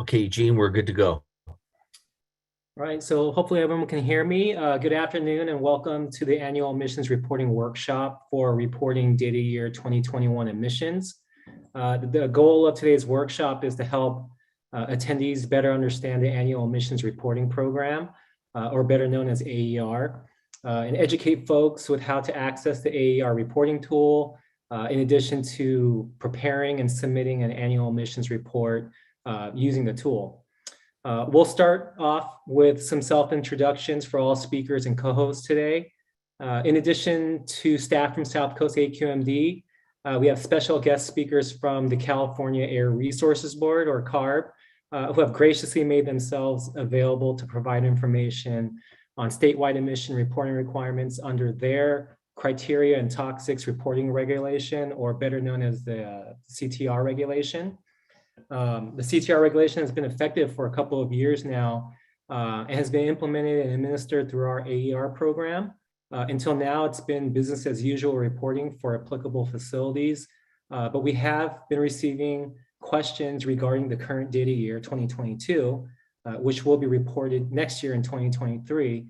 Okay, Eugene, we're good to go. All right, so hopefully everyone can hear me. Good afternoon and welcome to the annual emissions reporting workshop for reporting data year 2021 emissions. The goal of today's workshop is to help attendees better understand the annual emissions reporting program, or better known as AER, and educate folks with how to access the AER reporting tool, in addition to preparing and submitting an annual emissions report using the tool. We'll start off with some self-introductions for all speakers and co-hosts today. In addition to staff from South Coast AQMD, we have special guest speakers from the California Air Resources Board, or CARB, who have graciously made themselves available to provide information on statewide emission reporting requirements under their criteria and toxics reporting regulation, or better known as the CTR regulation. The CTR regulation has been effective for a couple of years now and has been implemented and administered through our AER program. Until now, it's been business as usual reporting for applicable facilities, but we have been receiving questions regarding the current data year 2022, which will be reported next year in 2023.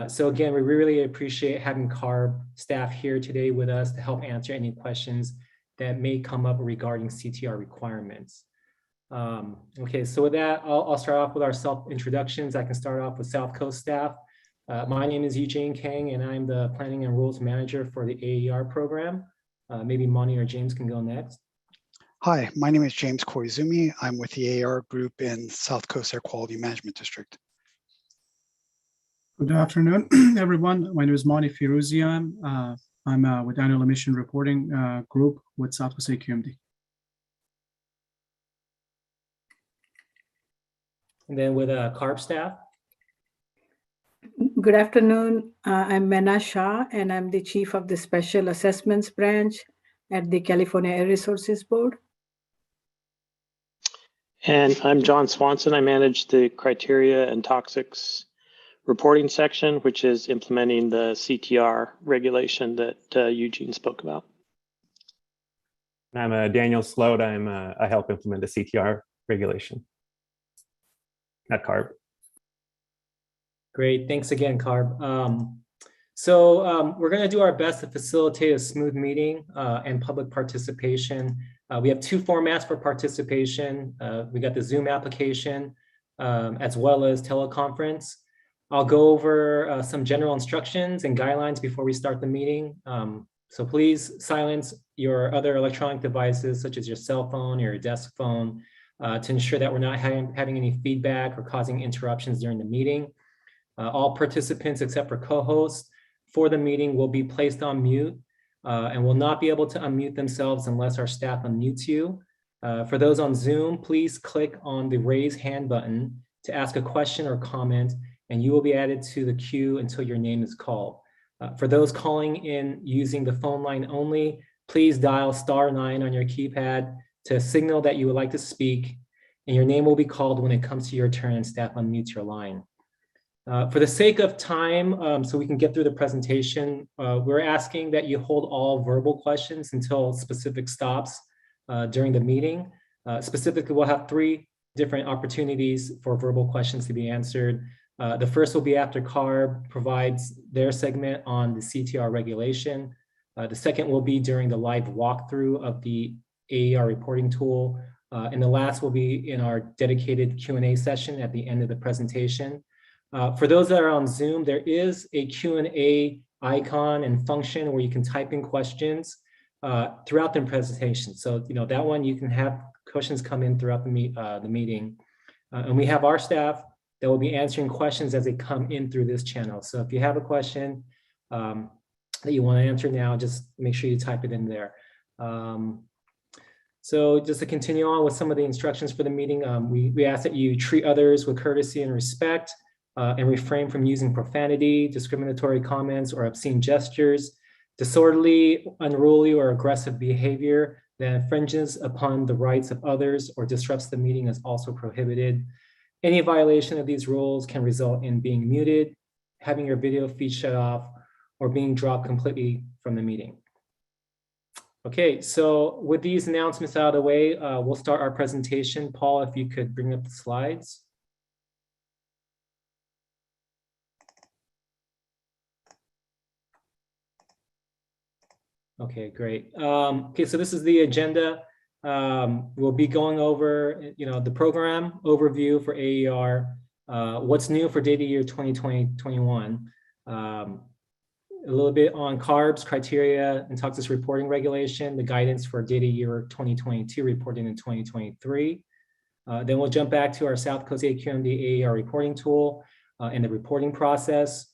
So again, we really appreciate having CARB staff here today with us to help answer any questions that may come up regarding CTR requirements. Okay, so with that, I'll start off with our self-introductions. I can start off with South Coast staff. My name is Eugene Kang, and I'm the Planning and Rules Manager for the AER program. Maybe Monty or James can go next. Hi, my name is James Koizumi. I'm with the AER group in South Coast Air Quality Management District. Good afternoon, everyone. My name is Monty Firouzian. I'm with Annual Emission Reporting Group with South Coast AQMD. And then with CARB staff. Good afternoon. I'm Mena Shah, and I'm the Chief of the Special Assessments Branch at the California Air Resources Board. And I'm John Swanson. I manage the criteria and toxics reporting section, which is implementing the CTR regulation that Eugene spoke about. I'm Daniel Sloat. I help implement the CTR regulation at CARB. Great, thanks again, CARB. So we're going to do our best to facilitate a smooth meeting and public participation. We have two formats for participation. We got the Zoom application as well as teleconference. I'll go over some general instructions and guidelines before we start the meeting. So please silence your other electronic devices, such as your cell phone or your desk phone, to ensure that we're not having any feedback or causing interruptions during the meeting. All participants except for co-hosts for the meeting will be placed on mute and will not be able to unmute themselves unless our staff unmutes you. For those on Zoom, please click on the raise hand button to ask a question or comment, and you will be added to the queue until your name is called. For those calling in using the phone line only, please dial *9 on your keypad to signal that you would like to speak, and your name will be called when it comes to your turn and staff unmutes your line. For the sake of time, so we can get through the presentation, we're asking that you hold all verbal questions until specific stops during the meeting. Specifically, we'll have 3 different opportunities for verbal questions to be answered. The first will be after CARB provides their segment on the CTR regulation. The second will be during the live walkthrough of the AER reporting tool. And the last will be in our dedicated Q&A session at the end of the presentation. For those that are on Zoom, there is a Q&A icon and function where you can type in questions throughout the presentation. So, that one you can have questions come in throughout the meeting. And we have our staff that will be answering questions as they come in through this channel. So if you have a question that you want to answer now, just make sure you type it in there. So just to continue on with some of the instructions for the meeting, we ask that you treat others with courtesy and respect. And refrain from using profanity, discriminatory comments, or obscene gestures. Disorderly, unruly, or aggressive behavior that infringes upon the rights of others or disrupts the meeting is also prohibited. Any violation of these rules can result in being muted, having your video feed shut off, or being dropped completely from the meeting. Okay, so with these announcements out of the way, we'll start our presentation. Paul, if you could bring up the slides. Okay, great. Okay, so this is the agenda. We'll be going over, the program overview for AER, what's new for data year 2020-21, a little bit on CARBs, criteria, and toxics reporting regulation, the guidance for data year 2022 reporting in 2023. Then we'll jump back to our South Coast AQMD AER reporting tool and the reporting process.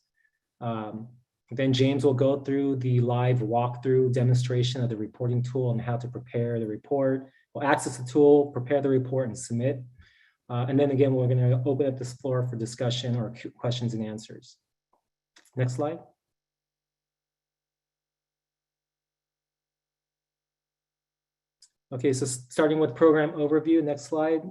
Then James will go through the live walkthrough demonstration of the reporting tool and how to prepare the report. We'll access the tool, prepare the report, and submit. And then again, we're going to open up this floor for discussion or questions and answers. Next slide. Okay, so starting with program overview, next slide.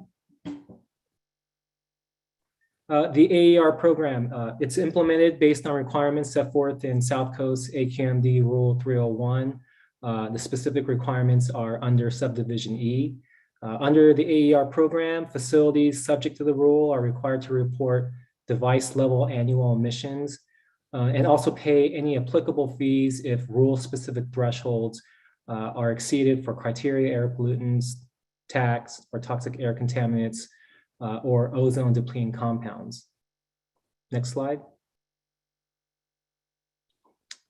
The AER program, it's implemented based on requirements set forth in South Coast AQMD Rule 301. The specific requirements are under subdivision E. Under the AER program, facilities subject to the rule are required to report device level annual emissions and also pay any applicable fees if rule specific thresholds are exceeded for criteria air pollutants, tax, or toxic air contaminants, or ozone depleting compounds. Next slide.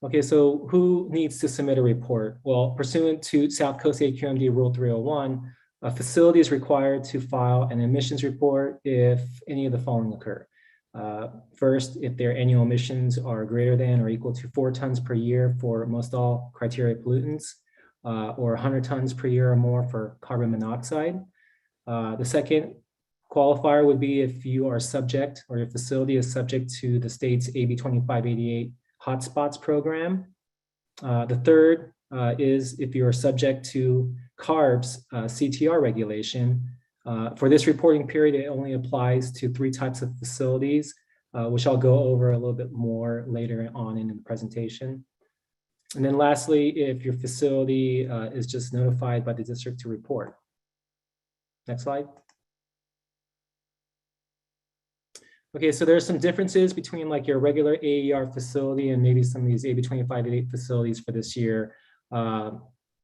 Okay, so who needs to submit a report? Well, pursuant to South Coast AQMD Rule 301, a facility is required to file an emissions report if any of the following occur. First, if their annual emissions are greater than or equal to 4 tons per year for most all criteria pollutants, or 100 tons per year or more for carbon monoxide. The second qualifier would be if you are subject or your facility is subject to the state's AB 2588 hotspots program. The third is if you are subject to CARBs CTR regulation. For this reporting period, it only applies to 3 types of facilities, which I'll go over a little bit more later on in the presentation. And then lastly, if your facility is just notified by the district to report. Next slide. Okay, so there's some differences between like your regular AER facility and maybe some of these AB 2588 facilities for this year.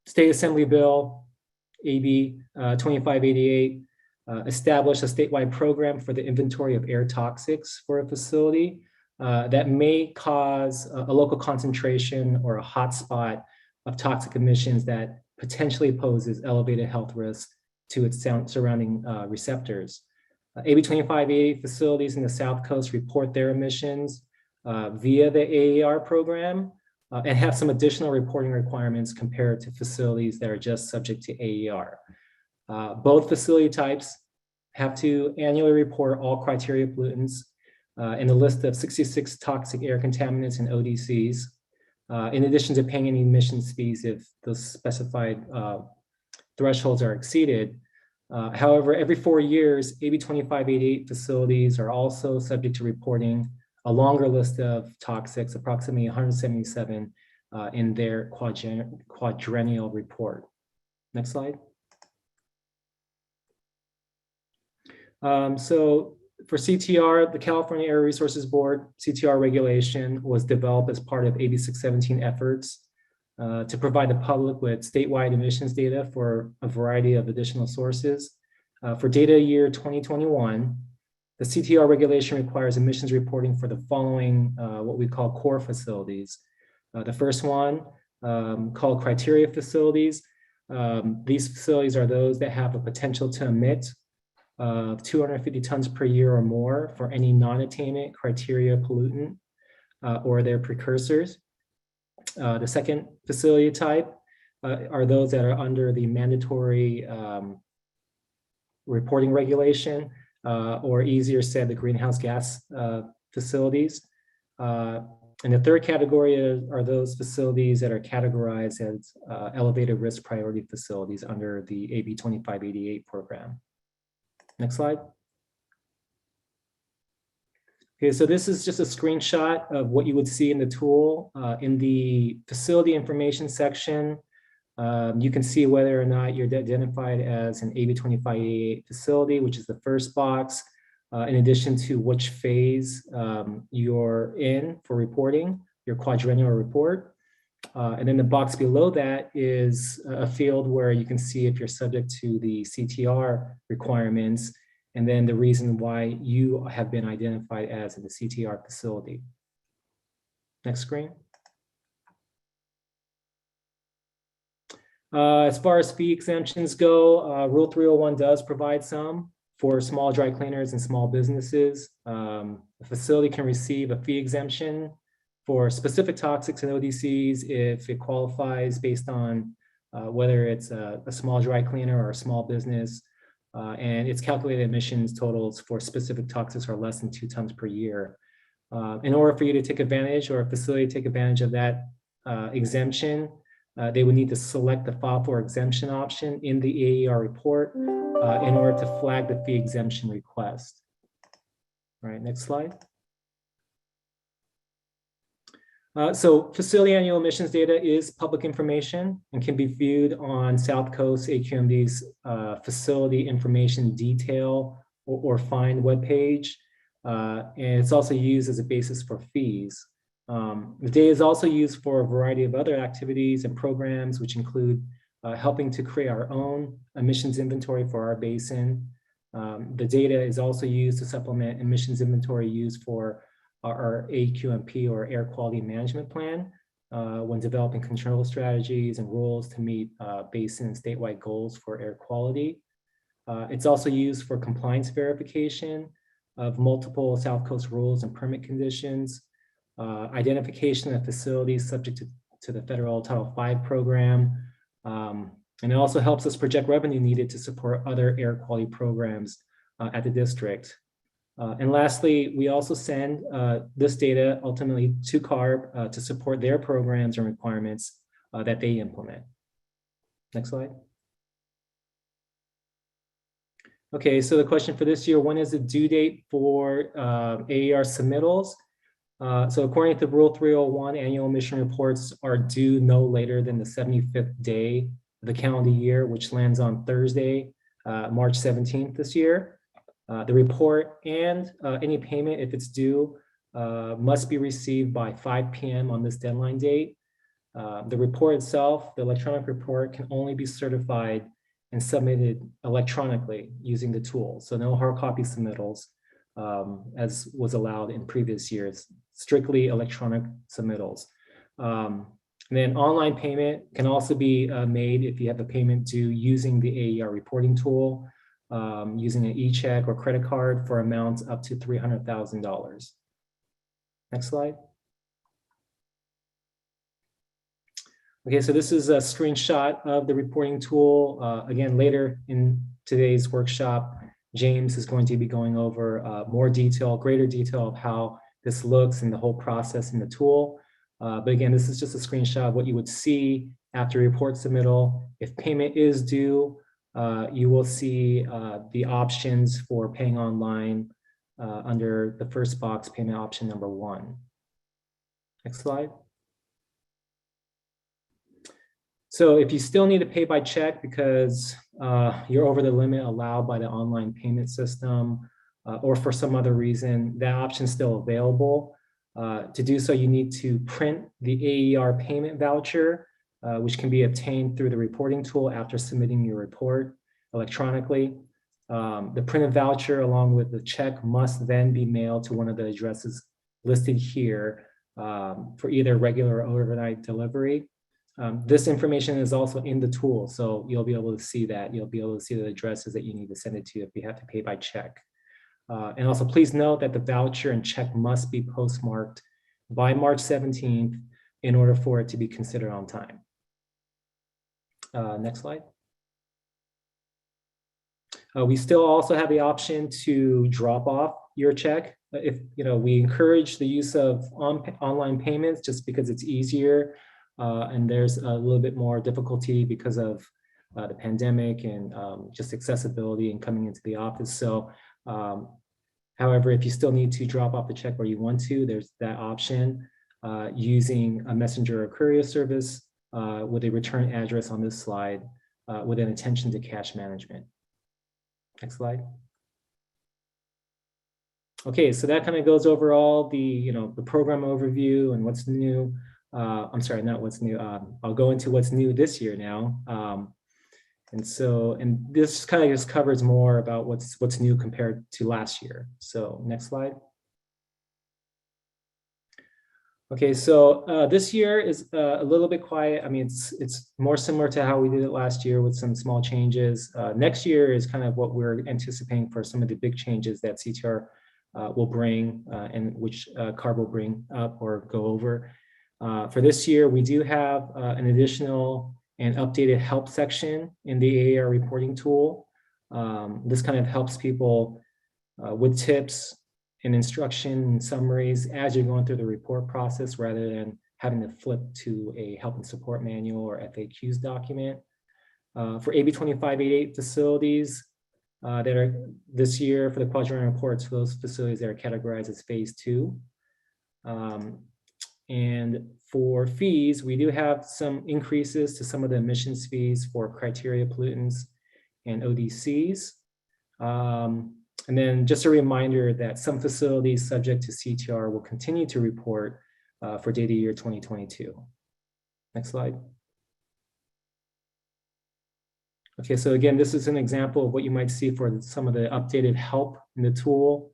State Assembly Bill, AB 2588, established a statewide program for the inventory of air toxics for a facility that may cause a local concentration or a hotspot of toxic emissions that potentially poses elevated health risks to its surrounding receptors. AB 2588 facilities in the South Coast report their emissions via the AER program and have some additional reporting requirements compared to facilities that are just subject to AER. Both facility types have to annually report all criteria pollutants in a list of 66 toxic air contaminants and ODCs, in addition to paying any emissions fees if those specified thresholds are exceeded. However, every 4 years, AB 2588 facilities are also subject to reporting a longer list of toxics, approximately 177 in their quadrennial report. Next slide. So for CTR, the California Air Resources Board CTR regulation was developed as part of AB 617 efforts to provide the public with statewide emissions data for a variety of additional sources. For data year 2021, the CTR regulation requires emissions reporting for the following, what we call core facilities. The first one, called criteria facilities. These facilities are those that have a potential to emit 250 tons per year or more for any non-attainment criteria pollutant or their precursors. The second facility type are those that are under the mandatory reporting regulation, or easier said, the greenhouse gas facilities. And the third category are those facilities that are categorized as elevated risk priority facilities under the AB 2588 program. Next slide. Okay, so this is just a screenshot of what you would see in the tool. In the facility information section, you can see whether or not you're identified as an AB 2588 facility, which is the first box, in addition to which phase you're in for reporting, your quadrennial report. And then the box below that is a field where you can see if you're subject to the CTR requirements, and then the reason why you have been identified as in the CTR facility. Next screen. As far as fee exemptions go, Rule 301 does provide some for small dry cleaners and small businesses. A facility can receive a fee exemption for specific toxics and ODCs if it qualifies based on whether it's a small dry cleaner or a small business, and its calculated emissions totals for specific toxics are less than 2 tons per year. In order for you to take advantage, or a facility to take advantage of that exemption, they would need to select the file for exemption option in the AER report in order to flag the fee exemption request. All right, next slide. So facility annual emissions data is public information and can be viewed on South Coast AQMD's facility information detail or find webpage. And it's also used as a basis for fees. The data is also used for a variety of other activities and programs, which include helping to create our own emissions inventory for our basin. The data is also used to supplement emissions inventory used for our AQMP, or Air Quality Management Plan, when developing control strategies and rules to meet basin and statewide goals for air quality. It's also used for compliance verification of multiple South Coast rules and permit conditions, identification of facilities subject to the federal Title V program, and it also helps us project revenue needed to support other air quality programs at the district. And lastly, we also send this data ultimately to CARB to support their programs and requirements that they implement. Next slide. Okay, so the question for this year, when is the due date for AER submittals? So according to Rule 301, annual emission reports are due no later than the 75th day of the calendar year, which lands on Thursday, March 17th this year. The report and any payment, if it's due, must be received by 5 p.m. on this deadline date. The report itself, the electronic report, can only be certified and submitted electronically using the tool. So no hard copy submittals, as was allowed in previous years, strictly electronic submittals. And then online payment can also be made if you have a payment due using the AER reporting tool, using an e-check or credit card for amounts up to $300,000. Next slide. Okay, so this is a screenshot of the reporting tool. Again, later in today's workshop, James is going to be going over more detail, greater detail of how this looks and the whole process in the tool. But again, this is just a screenshot of what you would see after report submittal. If payment is due, you will see the options for paying online under the first box, payment option number 1. Next slide. So if you still need to pay by check because you're over the limit allowed by the online payment system, or for some other reason, that option is still available. To do so, you need to print the AER payment voucher, which can be obtained through the reporting tool after submitting your report electronically. The printed voucher along with the check must then be mailed to one of the addresses listed here for either regular or overnight delivery. This information is also in the tool, so you'll be able to see that. You'll be able to see the addresses that you need to send it to if you have to pay by check. And also please note that the voucher and check must be postmarked by March 17th in order for it to be considered on time. Next slide. We still also have the option to drop off your check. If we encourage the use of online payments just because it's easier, and there's a little bit more difficulty because of the pandemic and just accessibility and coming into the office. So, however, if you still need to drop off the check where you want to, there's that option using a messenger or courier service with a return address on this slide with an attention to cash management. Next slide. Okay, so that kind of goes over all the the program overview and what's new. I'm sorry, not what's new. I'll go into what's new this year now. And this kind of just covers more about what's new compared to last year. So next slide. Okay, so this year is a little bit quiet. I mean, it's more similar to how we did it last year with some small changes. Next year is kind of what we're anticipating for some of the big changes that CTR will bring and which CARB will bring up or go over. For this year, we do have an additional and updated help section in the AER reporting tool. This kind of helps people with tips and instruction and summaries as you're going through the report process rather than having to flip to a help and support manual or FAQs document. For AB 2588 facilities that are this year for the quadrant reports, for those facilities that are categorized as phase 2. And for fees, we do have some increases to some of the emissions fees for criteria pollutants and ODCs. And then just a reminder that some facilities subject to CTR will continue to report for data year 2022. Next slide. Okay, so again, this is an example of what you might see for some of the updated help in the tool.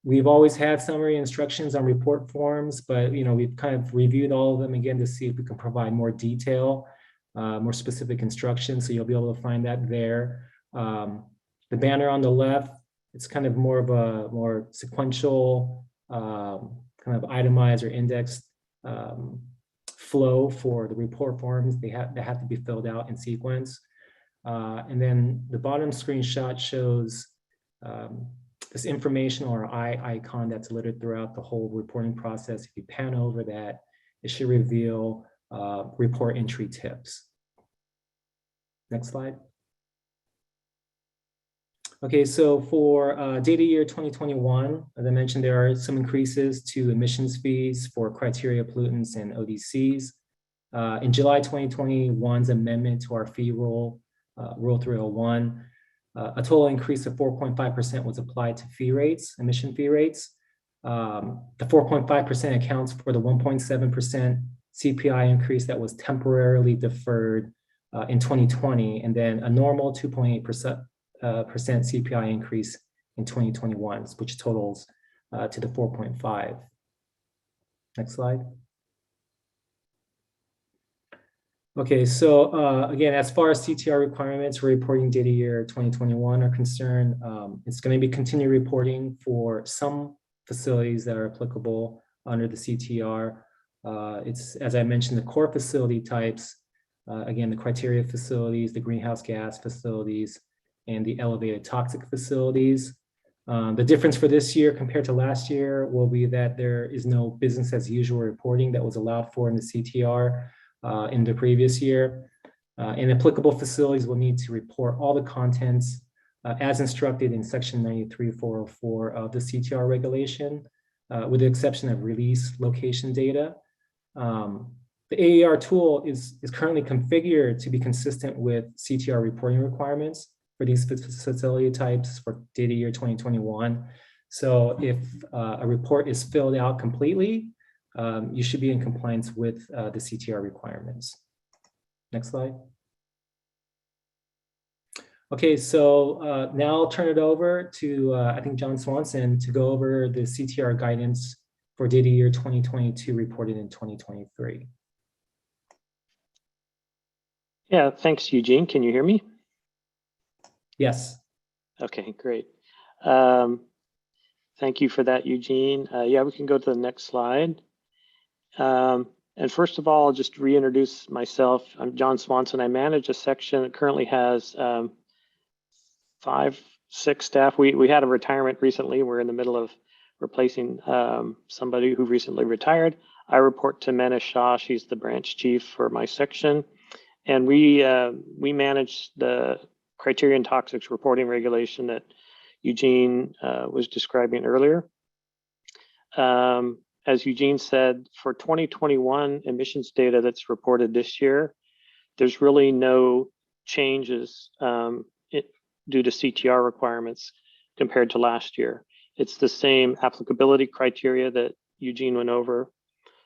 We've always had summary instructions on report forms, but we've kind of reviewed all of them again to see if we can provide more detail, more specific instructions. So you'll be able to find that there. The banner on the left, it's kind of more of a more sequential, kind of itemized or indexed flow for the report forms. They have to be filled out in sequence. And then the bottom screenshot shows this informational or eye icon that's littered throughout the whole reporting process. If you pan over that, it should reveal report entry tips. Next slide. Okay, so for data year 2021, as I mentioned, there are some increases to emissions fees for criteria pollutants and ODCs. In July 2021's amendment to our fee rule, Rule 301, a total increase of 4.5% was applied to fee rates, emission fee rates. The 4.5% accounts for the 1.7% CPI increase that was temporarily deferred in 2020, and then a normal 2.8% CPI increase in 2021, which totals to the 4.5. Next slide. Okay, so again, as far as CTR requirements for reporting data year 2021 are concerned, it's going to be continued reporting for some facilities that are applicable under the CTR. It's, as I mentioned, the core facility types, again, the criteria facilities, the greenhouse gas facilities, and the elevated toxic facilities. The difference for this year compared to last year will be that there is no business as usual reporting that was allowed for in the CTR in the previous year. And applicable facilities will need to report all the contents as instructed in section 93.404 of the CTR regulation, with the exception of release location data. The AER tool is currently configured to be consistent with CTR reporting requirements for these facility types for data year 2021. So if a report is filled out completely, you should be in compliance with the CTR requirements. Next slide. Okay, so now I'll turn it over to, I think, John Swanson to go over the CTR guidance for data year 2022 reported in 2023. Yeah, thanks, Eugene. Can you hear me? Yes. Okay, great. Thank you for that, Eugene. Yeah, we can go to the next slide. And first of all, I'll just reintroduce myself. I'm John Swanson. I manage a section that currently has 5 6 staff. We had a retirement recently. We're in the middle of replacing somebody who recently retired. I report to Menash Shah. She's the branch chief for my section. And we manage the criterion toxics reporting regulation that Eugene was describing earlier. As Eugene said, for 2021 emissions data that's reported this year, there's really no changes due to CTR requirements compared to last year. It's the same applicability criteria that Eugene went over.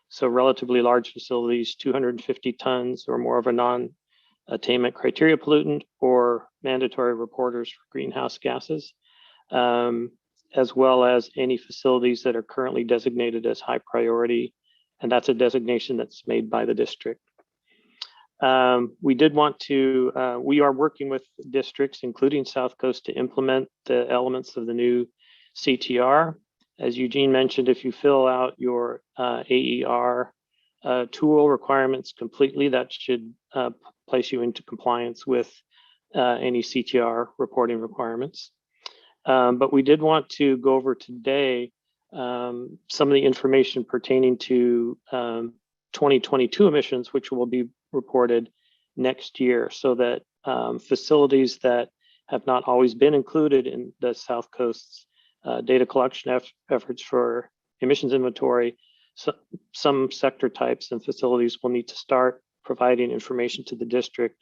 So relatively large facilities, 250 tons or more of a non-attainment criteria pollutant, or mandatory reporters for greenhouse gases, as well as any facilities that are currently designated as high priority. And that's a designation that's made by the district. We did want to, we are working with districts, including South Coast, to implement the elements of the new CTR. As Eugene mentioned, if you fill out your AER tool requirements completely, that should place you into compliance with any CTR reporting requirements. But we did want to go over today some of the information pertaining to 2022 emissions, which will be reported next year, so that facilities that have not always been included in the South Coast's data collection efforts for emissions inventory, so some sector types and facilities will need to start providing information to the district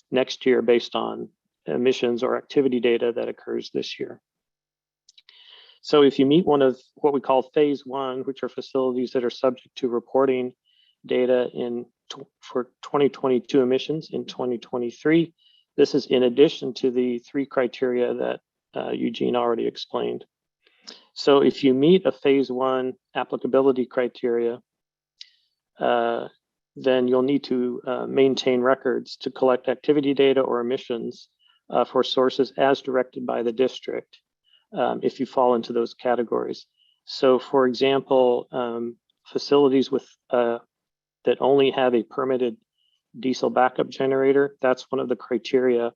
next year based on emissions or activity data that occurs this year. So if you meet one of what we call phase 1, which are facilities that are subject to reporting data for 2022 emissions in 2023, this is in addition to the 3 criteria that Eugene already explained. So if you meet a phase 1 applicability criteria, then you'll need to maintain records to collect activity data or emissions for sources as directed by the district, if you fall into those categories. So for example, facilities with that only have a permitted diesel backup generator, that's one of the criteria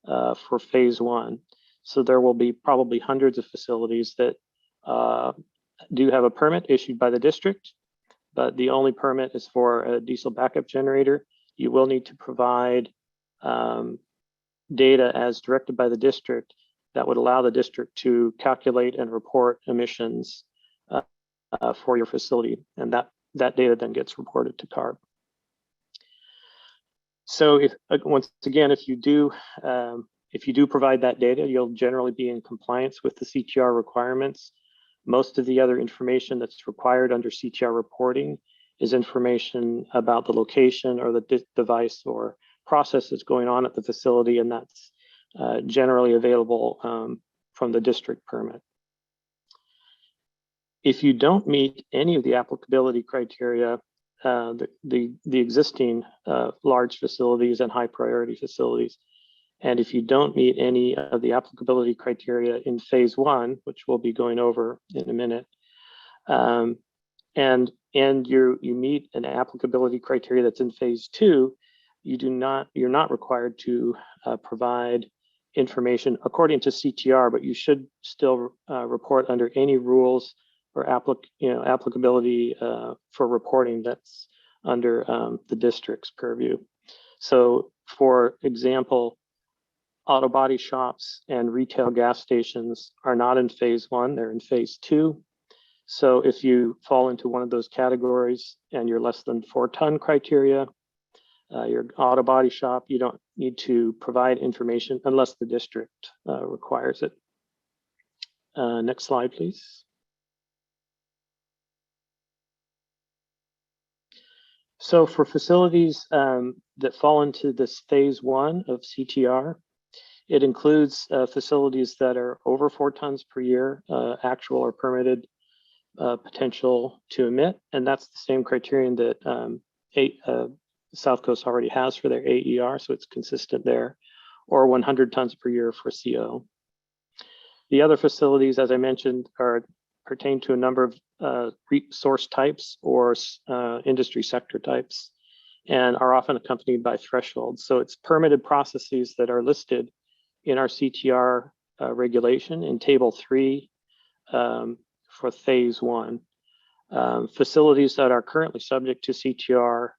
for phase 1. So there will be probably hundreds of facilities that do have a permit issued by the district, but the only permit is for a diesel backup generator. You will need to provide data as directed by the district that would allow the district to calculate and report emissions for your facility, and that data then gets reported to CARB. So once again, if you do provide that data, you'll generally be in compliance with the CTR requirements. Most of the other information that's required under CTR reporting is information about the location or the device or process that's going on at the facility, and that's generally available from the district permit. If you don't meet any of the applicability criteria, the existing large facilities and high priority facilities, and if you don't meet any of the applicability criteria in phase 1, which we'll be going over in a minute, and you meet an applicability criteria that's in phase 2, you're not required to provide information according to CTR, but you should still report under any rules or applicability for reporting that's under the district's purview. So for example, auto body shops and retail gas stations are not in phase 1, they're in phase 2. So if you fall into one of those categories and you're less than 4-ton criteria, your auto body shop, you don't need to provide information unless the district requires it. Next slide, please. So for facilities that fall into this phase 1 of CTR, it includes facilities that are over 4 tons per year, actual or permitted potential to emit. And that's the same criterion that South Coast already has for their AER, so it's consistent there, or 100 tons per year for CO. The other facilities, as I mentioned, pertain to a number of source types or industry sector types, and are often accompanied by thresholds. So it's permitted processes that are listed in our CTR regulation in Table 3 for Phase 1. Facilities that are currently subject to CTR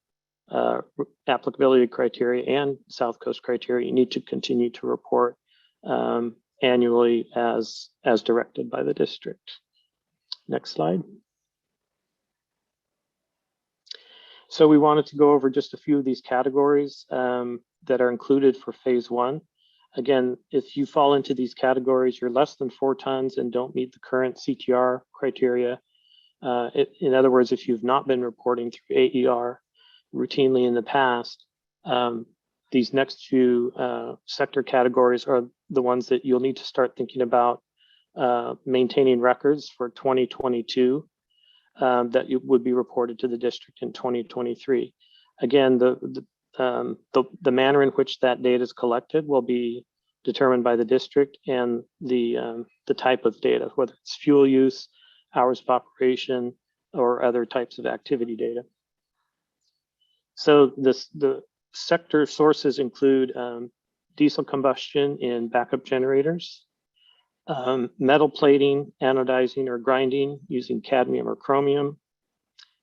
applicability criteria and South Coast criteria, you need to continue to report annually as directed by the district. Next slide. So we wanted to go over just a few of these categories that are included for Phase 1. Again, if you fall into these categories, you're less than 4 tons and don't meet the current CTR criteria. In other words, if you've not been reporting through AER routinely in the past, these next few sector categories are the ones that you'll need to start thinking about maintaining records for 2022 that would be reported to the district in 2023. Again, the manner in which that data is collected will be determined by the district, and the type of data, whether it's fuel use, hours of operation, or other types of activity data. So the sector sources include diesel combustion in backup generators, metal plating, anodizing, or grinding using cadmium or chromium,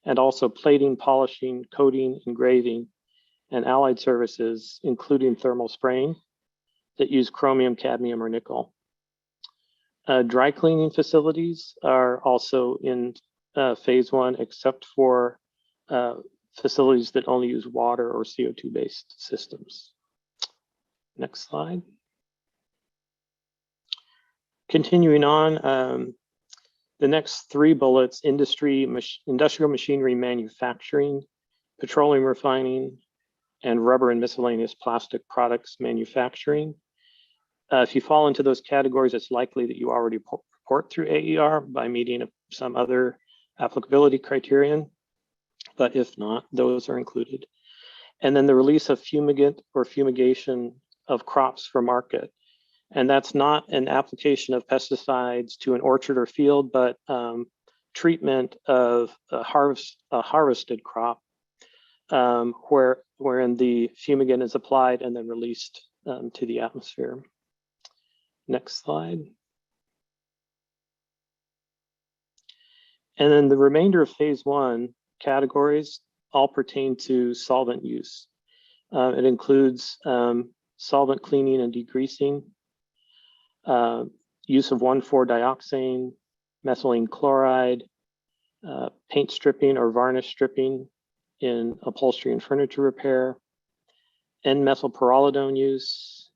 and also plating, polishing, coating, engraving, and allied services, including thermal spraying, that use chromium, cadmium, or nickel. Dry cleaning facilities are also in Phase 1, except for facilities that only use water or CO2-based systems. Next slide. Continuing on, the next 3 bullets: industrial machinery manufacturing, petroleum refining, and rubber and miscellaneous plastic products manufacturing. If you fall into those categories, it's likely that you already report through AER by meeting some other applicability criterion, but if not, those are included. And then the release of fumigant or fumigation of crops for market. And that's not an application of pesticides to an orchard or field, but treatment of a harvested crop, wherein the fumigant is applied and then released to the atmosphere. Next slide. And then the remainder of Phase 1 categories all pertain to solvent use. It includes solvent cleaning and degreasing, use of 1,4-dioxane, methylene chloride, paint stripping or varnish stripping in upholstery and furniture repair, N-methylpyrrolidone use,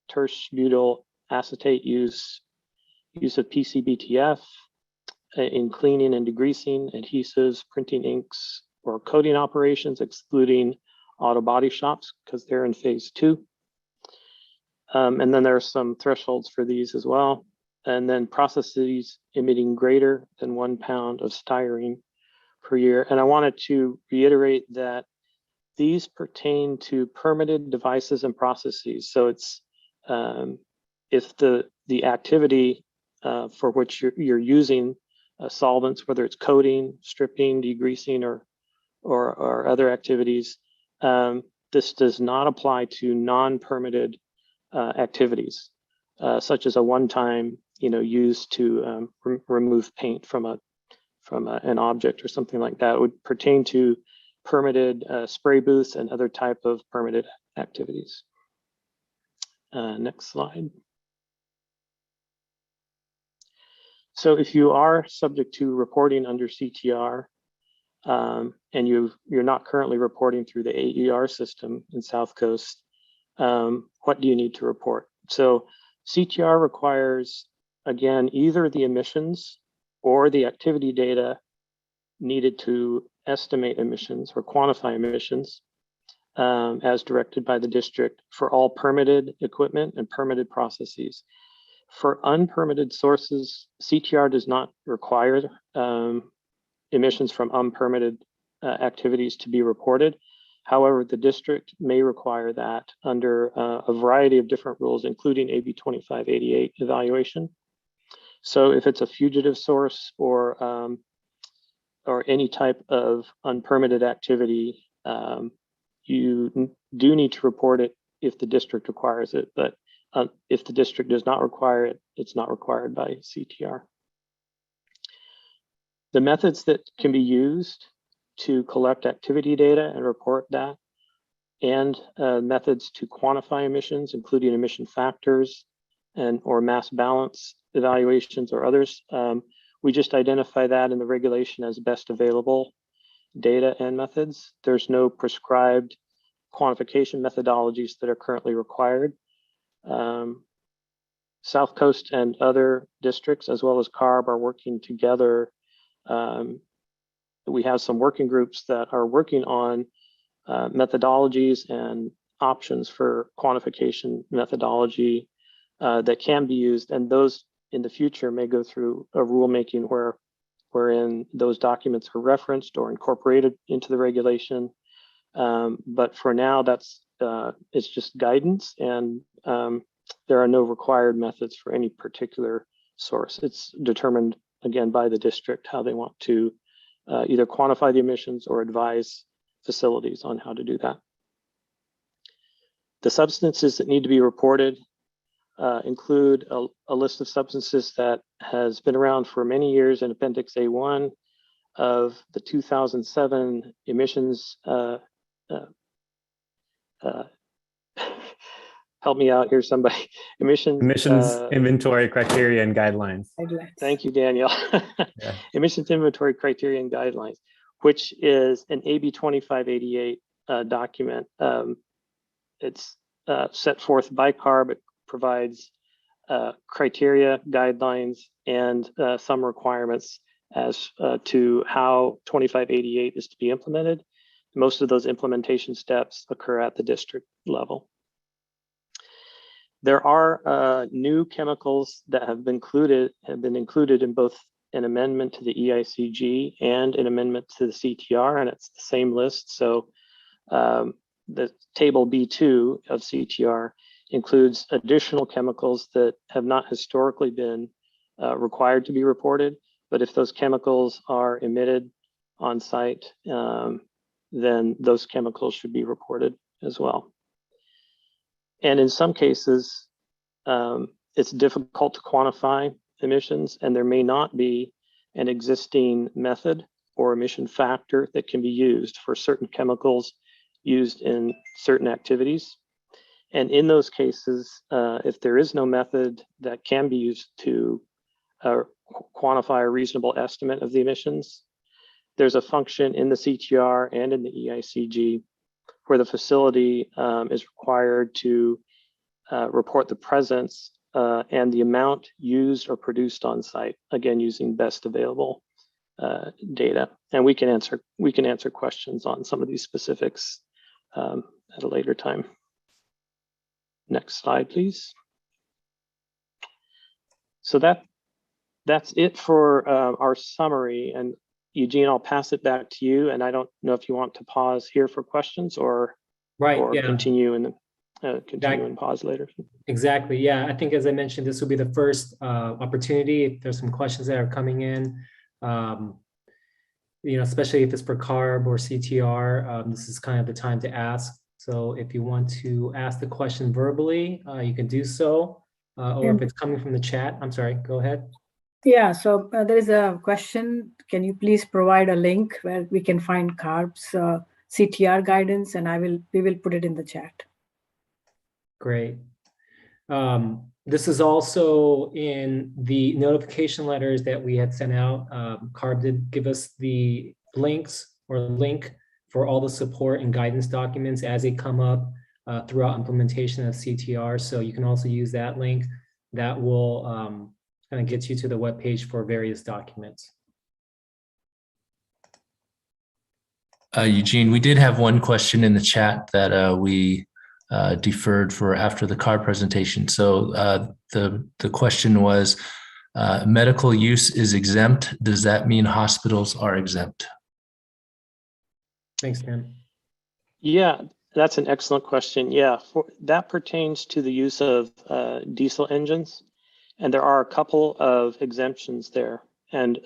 terse butyl acetate use of PCBTF in cleaning and degreasing, adhesives, printing inks, or coating operations, excluding auto body shops because they're in Phase 2. And then there are some thresholds for these as well. And then processes emitting greater than 1 pound of styrene per year. And I wanted to reiterate that these pertain to permitted devices and processes. So it's if the activity for which you're using solvents, whether it's coating, stripping, degreasing, or other activities, this does not apply to non-permitted activities, such as a one-time, use to remove paint from an object or something like that. It would pertain to permitted spray booths and other type of permitted activities. Next slide. So if you are subject to reporting under CTR and you're not currently reporting through the AER system in South Coast, what do you need to report? So CTR requires, again, either the emissions or the activity data needed to estimate emissions or quantify emissions as directed by the district for all permitted equipment and permitted processes. For unpermitted sources, CTR does not require emissions from unpermitted activities to be reported. However, the district may require that under a variety of different rules, including AB 2588 evaluation. So if it's a fugitive source or any type of unpermitted activity, you do need to report it if the district requires it, but if the district does not require it, it's not required by CTR. The methods that can be used to collect activity data and report that, and methods to quantify emissions, including emission factors and or mass balance evaluations or others. We just identify that in the regulation as best available data and methods. There's no prescribed quantification methodologies that are currently required. South Coast and other districts, as well as CARB, are working together. We have some working groups that are working on methodologies and options for quantification methodology that can be used, and those in the future may go through a rulemaking wherein those documents are referenced or incorporated into the regulation. But for now, it's just guidance, and there are no required methods for any particular source. It's determined, again, by the district how they want to either quantify the emissions or advise facilities on how to do that. The substances that need to be reported include a list of substances that has been around for many years in Appendix A1 of the 2007 emissions. Help me out here, somebody. Emissions inventory criteria and guidelines. Thank you, Danielle. Yeah. Emissions inventory criteria and guidelines, which is an AB 2588 document. It's set forth by CARB. It provides criteria, guidelines, and some requirements as to how 2588 is to be implemented. Most of those implementation steps occur at the district level. There are new chemicals that have been included in both an amendment to the EICG and an amendment to the CTR, and it's the same list. So the table B2 of CTR includes additional chemicals that have not historically been required to be reported, but if those chemicals are emitted on site, then those chemicals should be reported as well. And in some cases, it's difficult to quantify emissions, and there may not be an existing method or emission factor that can be used for certain chemicals used in certain activities. And in those cases, if there is no method that can be used to quantify a reasonable estimate of the emissions, there's a function in the CTR and in the EICG where the facility is required to report the presence and the amount used or produced on site, again, using best available data. And we can answer questions on some of these specifics at a later time. Next slide, please. So that's it for our summary. And Eugene, I'll pass it back to you. And I don't know if you want to pause here for questions or continue and pause later. Exactly. Yeah, I think as I mentioned, this will be the first opportunity. If there's some questions that are coming in, especially if it's for CARB or CTR, this is kind of the time to ask. So if you want to ask the question verbally, you can do so, or if it's coming from the chat. I'm sorry, go ahead. Yeah, so there is a question. Can you please provide a link where we can find CARB's CTR guidance, and we will put it in the chat. Great. This is also in the notification letters that we had sent out. CARB did give us the links or link for all the support and guidance documents as they come up throughout implementation of CTR. So you can also use that link. That will kind of get you to the webpage for various documents. Eugene, we did have one question in the chat that we deferred for after the CARB presentation. So the question was, medical use is exempt. Does that mean hospitals are exempt? Thanks, Tim. Yeah, that's an excellent question. Yeah, that pertains to the use of diesel engines. And there are a couple of exemptions there. And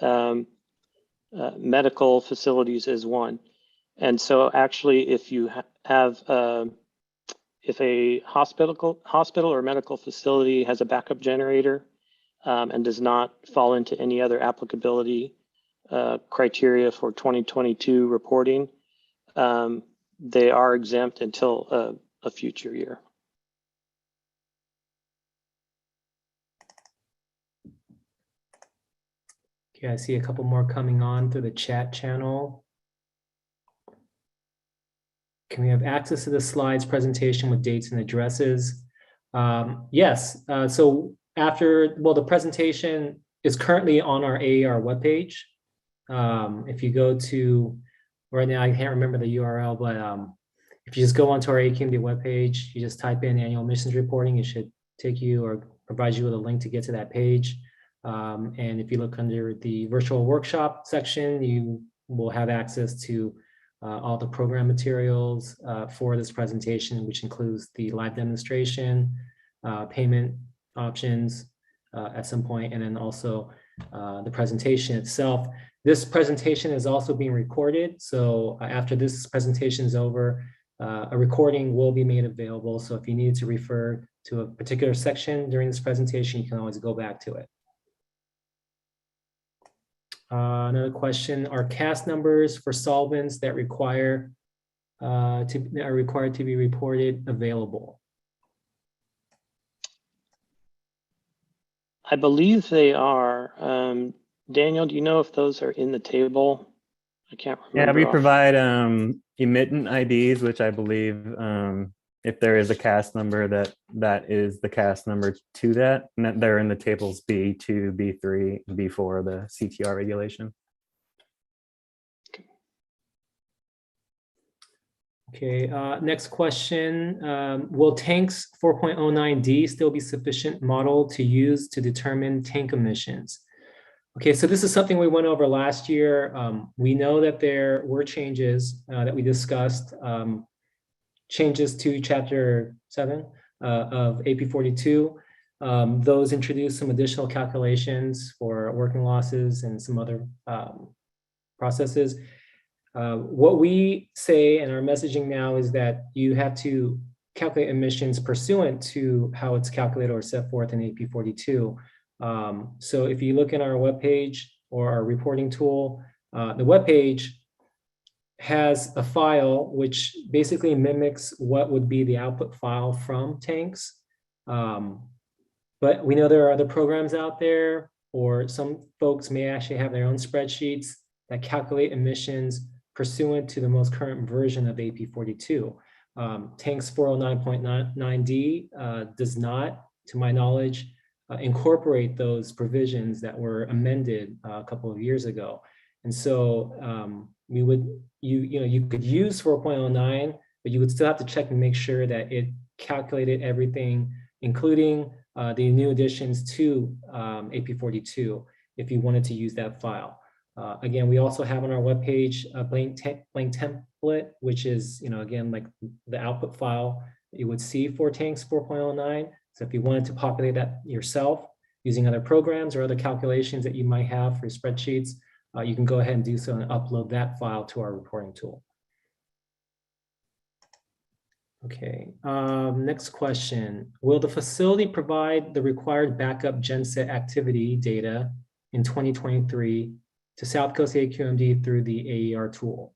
medical facilities is one. And so actually, if you have if a hospital or medical facility has a backup generator and does not fall into any other applicability criteria for 2022 reporting, they are exempt until a future year. Okay, I see a couple more coming on through the chat channel. Can we have access to the slides presentation with dates and addresses? Yes, so the presentation is currently on our AER webpage. If you go to, right now I can't remember the URL, but if you just go onto our AQMD webpage, you just type in annual emissions reporting, it should take you or provide you with a link to get to that page. And if you look under the virtual workshop section, you will have access to all the program materials for this presentation, which includes the live demonstration, payment options at some point, and then also the presentation itself. This presentation is also being recorded. So after this presentation is over, a recording will be made available. So if you need to refer to a particular section during this presentation, you can always go back to it. Another question, are CAS numbers for solvents that are required to be reported available? I believe they are. Daniel, do you know if those are in the table? I can't remember. Yeah, we provide emittent IDs, which I believe if there is a CAS number, that is the CAS number to that, and that they're in the tables B2, B3, B4 of the CTR regulation. Okay, next question. Will tanks 4.09D still be sufficient model to use to determine tank emissions? Okay, so this is something we went over last year. We know that there were changes that we discussed, changes to Chapter 7 of AP 42. Those introduced some additional calculations for working losses and some other processes. What we say in our messaging now is that you have to calculate emissions pursuant to how it's calculated or set forth in AP 42. So if you look in our webpage or our reporting tool, the webpage has a file which basically mimics what would be the output file from tanks. But we know there are other programs out there, or some folks may actually have their own spreadsheets that calculate emissions pursuant to the most current version of AP 42. Tanks 409.9D does not, to my knowledge, incorporate those provisions that were amended a couple of years ago. And so you could use 4.09, but you would still have to check and make sure that it calculated everything, including the new additions to AP 42, if you wanted to use that file. Again, we also have on our webpage a blank template, which is, again, like the output file you would see for tanks 4.09. So if you wanted to populate that yourself using other programs or other calculations that you might have for spreadsheets, you can go ahead and do so and upload that file to our reporting tool. Okay, next question. Will the facility provide the required backup genset activity data in 2023 to South Coast AQMD through the AER tool?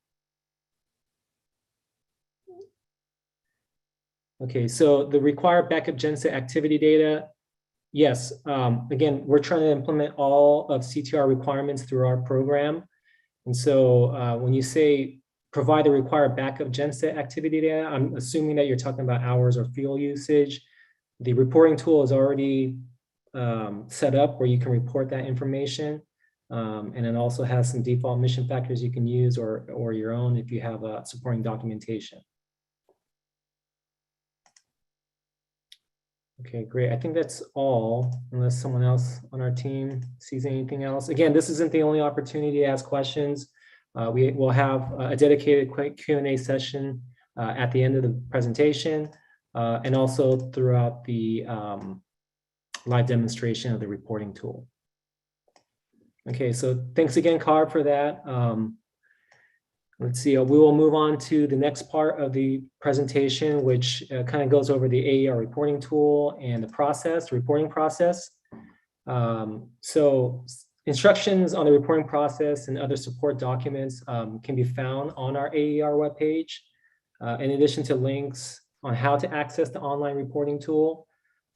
Okay, so the required backup genset activity data, yes. Again, we're trying to implement all of CTR requirements through our program. And so when you say provide the required backup genset activity data, I'm assuming that you're talking about hours or fuel usage. The reporting tool is already set up where you can report that information. And it also has some default emission factors you can use or your own if you have supporting documentation. Okay, great. I think that's all, unless someone else on our team sees anything else. Again, this isn't the only opportunity to ask questions. We will have a dedicated quick Q&A session at the end of the presentation and also throughout the live demonstration of the reporting tool. Okay, so thanks again, Carb, for that. Let's see, we will move on to the next part of the presentation, which kind of goes over the AER reporting tool and the reporting process. So instructions on the reporting process and other support documents can be found on our AER webpage, in addition to links on how to access the online reporting tool.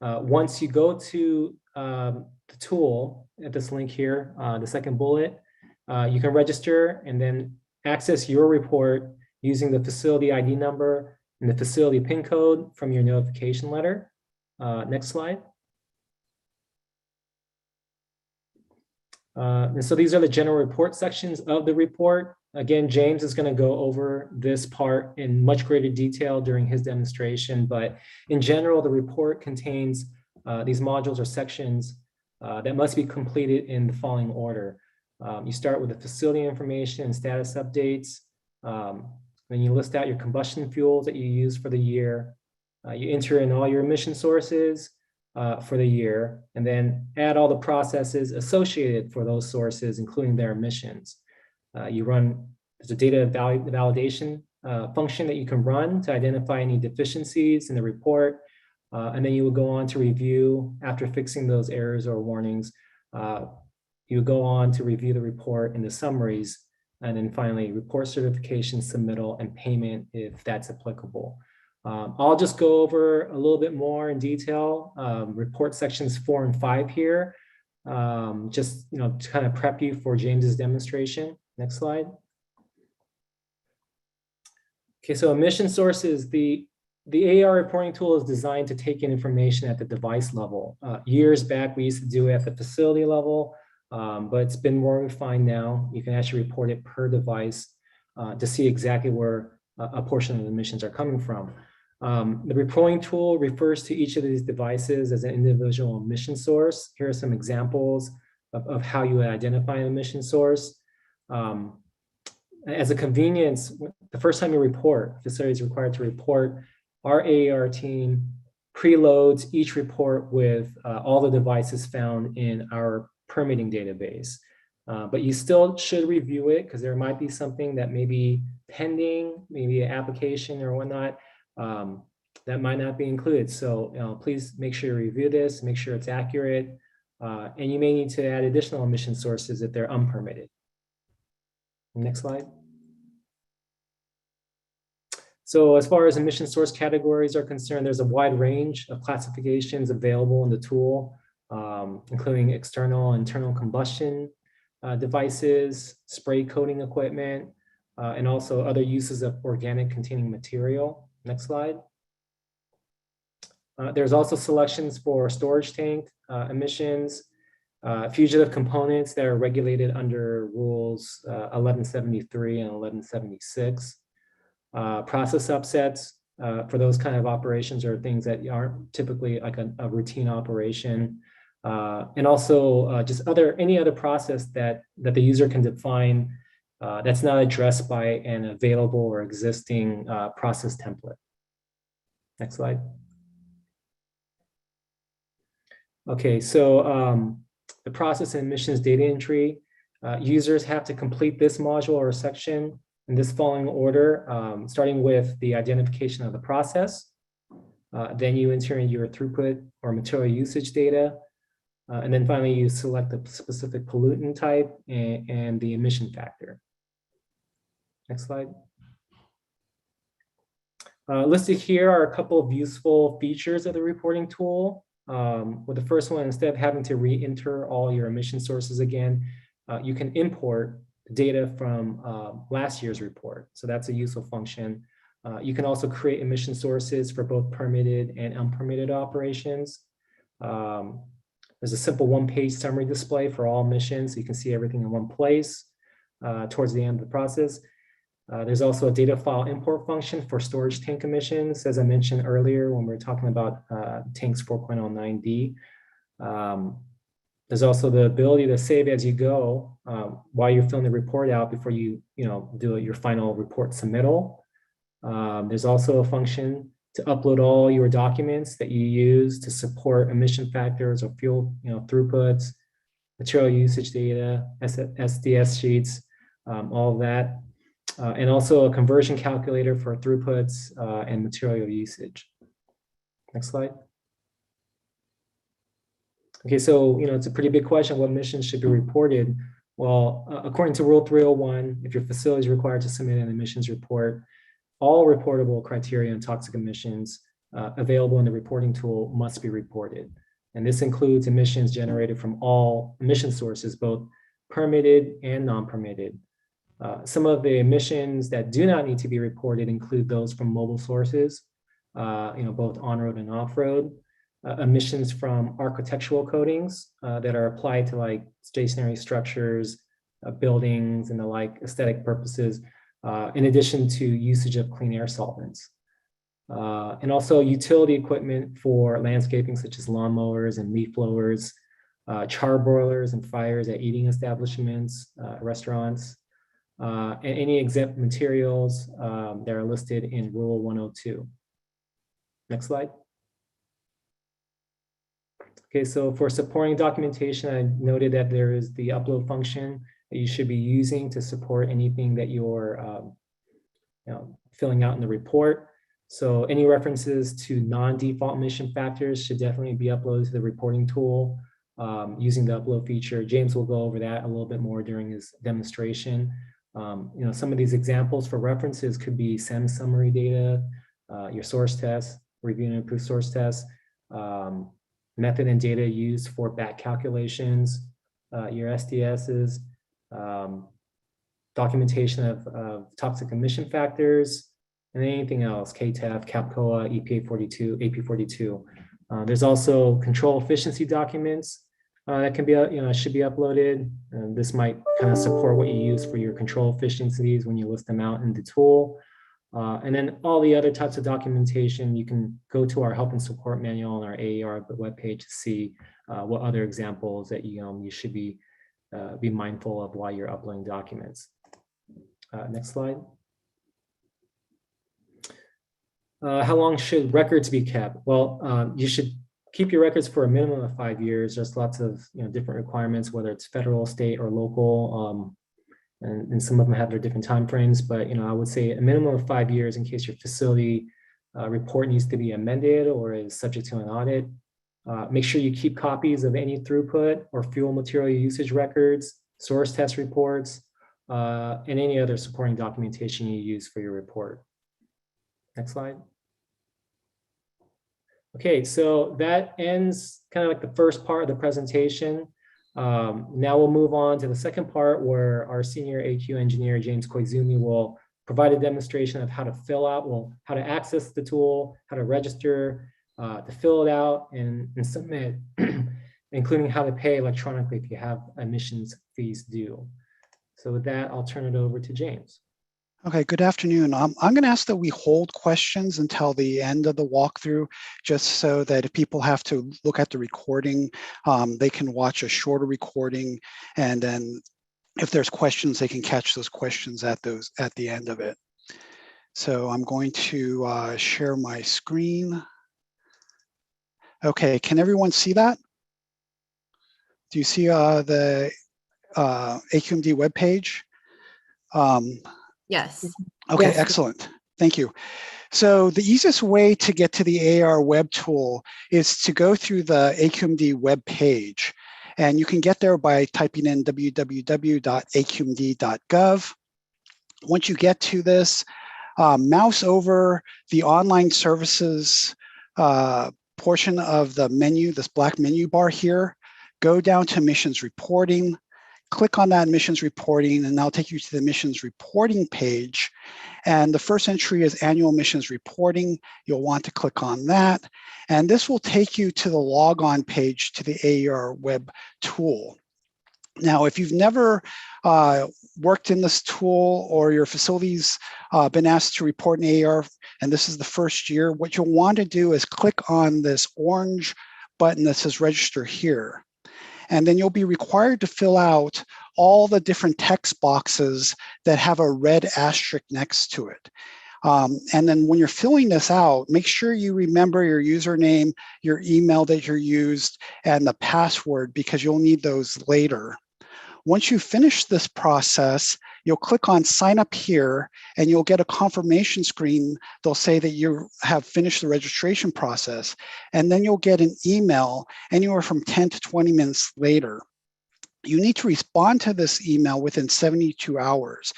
Once you go to the tool at this link here, the second bullet, you can register and then access your report using the facility ID number and the facility PIN code from your notification letter. Next slide. And so these are the general report sections of the report. Again, James is going to go over this part in much greater detail during his demonstration, but in general, the report contains these modules or sections that must be completed in the following order. You start with the facility information and status updates. Then you list out your combustion fuels that you use for the year. You enter in all your emission sources for the year, and then add all the processes associated for those sources, including their emissions. There's a data validation function that you can run to identify any deficiencies in the report. And then you will go on to review, after fixing those errors or warnings, you go on to review the report and the summaries, and then finally report certification, submittal, and payment if that's applicable. I'll just go over a little bit more in detail, report sections 4 and 5 here, just to kind of prep you for James's demonstration. Next slide. Okay, so emission sources, the AER reporting tool is designed to take in information at the device level. Years back, we used to do it at the facility level, but it's been more refined now. You can actually report it per device to see exactly where a portion of the emissions are coming from. The reporting tool refers to each of these devices as an individual emission source. Here are some examples of how you would identify an emission source. As a convenience, the first time you report, facility is required to report, our AER team preloads each report with all the devices found in our permitting database. But you still should review it because there might be something that may be pending, maybe an application or whatnot, that might not be included. So please make sure you review this, make sure it's accurate, and you may need to add additional emission sources if they're unpermitted. Next slide. So as far as emission source categories are concerned, there's a wide range of classifications available in the tool, including external and internal combustion devices, spray coating equipment, and also other uses of organic containing material. Next slide. There's also selections for storage tank emissions, fugitive components that are regulated under rules 1173 and 1176. Process upsets for those kind of operations are things that aren't typically like a routine operation. And also just any other process that the user can define that's not addressed by an available or existing process template. Next slide. Okay, so the process and emissions data entry, users have to complete this module or section in this following order, starting with the identification of the process. Then you enter in your throughput or material usage data. And then finally, you select the specific pollutant type and the emission factor. Next slide. Listed here are a couple of useful features of the reporting tool. With the first one, instead of having to re-enter all your emission sources again, you can import data from last year's report. So that's a useful function. You can also create emission sources for both permitted and unpermitted operations. There's a simple one-page summary display for all emissions, so you can see everything in one place towards the end of the process. There's also a data file import function for storage tank emissions, as I mentioned earlier when we were talking about tanks 4.09D. There's also the ability to save as you go while you're filling the report out before you do your final report submittal. There's also a function to upload all your documents that you use to support emission factors or fuel throughputs, material usage data, SDS sheets, all of that. and also a conversion calculator for throughputs and material usage. Next slide. Okay, so it's a pretty big question. What emissions should be reported? Well, according to Rule 301, if your facility is required to submit an emissions report, all reportable criteria and toxic emissions available in the reporting tool must be reported. And this includes emissions generated from all emission sources, both permitted and non-permitted. Some of the emissions that do not need to be reported include those from mobile sources, both on-road and off-road, emissions from architectural coatings that are applied to like stationary structures, buildings, and the like aesthetic purposes, in addition to usage of clean air solvents. And also utility equipment for landscaping, such as lawnmowers and leaf blowers, charbroilers and fires at eating establishments, restaurants, and any exempt materials that are listed in Rule 102. Next slide. Okay, so for supporting documentation, I noted that there is the upload function that you should be using to support anything that you're filling out in the report. So any references to non-default emission factors should definitely be uploaded to the reporting tool using the upload feature. James will go over that a little bit more during his demonstration. Some of these examples for references could be SEM summary data, your source tests, review and improve source tests, method and data used for back calculations, your SDSs, documentation of toxic emission factors, and anything else, KTEF, CAPCOA, EPA 42, AP 42. There's also control efficiency documents that can be, should be uploaded. And this might kind of support what you use for your control efficiencies when you list them out in the tool. And then all the other types of documentation, you can go to our help and support manual on our AER webpage to see what other examples that you should be mindful of while you're uploading documents. Next slide. How long should records be kept? Well, you should keep your records for a minimum of 5 years. There's lots of different requirements, whether it's federal, state, or local. And some of them have their different timeframes, but I would say a minimum of 5 years in case your facility report needs to be amended or is subject to an audit. Make sure you keep copies of any throughput or fuel material usage records, source test reports, and any other supporting documentation you use for your report. Next slide. Okay, so that ends kind of like the first part of the presentation. Now we'll move on to the second part where our senior AQ engineer, James Koizumi, will provide a demonstration of how to fill out, how to access the tool, how to register, to fill it out and submit, including how to pay electronically if you have emissions fees due. So with that, I'll turn it over to James. Okay, good afternoon. I'm going to ask that we hold questions until the end of the walkthrough, just so that if people have to look at the recording, they can watch a shorter recording, and then if there's questions, they can catch those questions at the end of it. So I'm going to share my screen. Okay, can everyone see that? Do you see the AQMD webpage? Yes. Okay, Yes. excellent. Thank you. So the easiest way to get to the AER web tool is to go through the AQMD web page. And you can get there by typing in www.aqmd.gov. Once you get to this, mouse over the online services portion of the menu, this black menu bar here, go down to emissions reporting, click on that emissions reporting, and that'll take you to the emissions reporting page. And the first entry is annual emissions reporting. You'll want to click on that. And this will take you to the logon page to the AER web tool. Now, if you've never worked in this tool or your facility's been asked to report an AER, and this is the first year, what you'll want to do is click on this orange button that says register here. And then you'll be required to fill out all the different text boxes that have a red asterisk next to it. And then when you're filling this out, make sure you remember your username, your email that you used, and the password, because you'll need those later. Once you finish this process, you'll click on sign up here and you'll get a confirmation screen. They'll say that you have finished the registration process, and then you'll get an email anywhere from 10 to 20 minutes later. You need to respond to this email within 72 hours.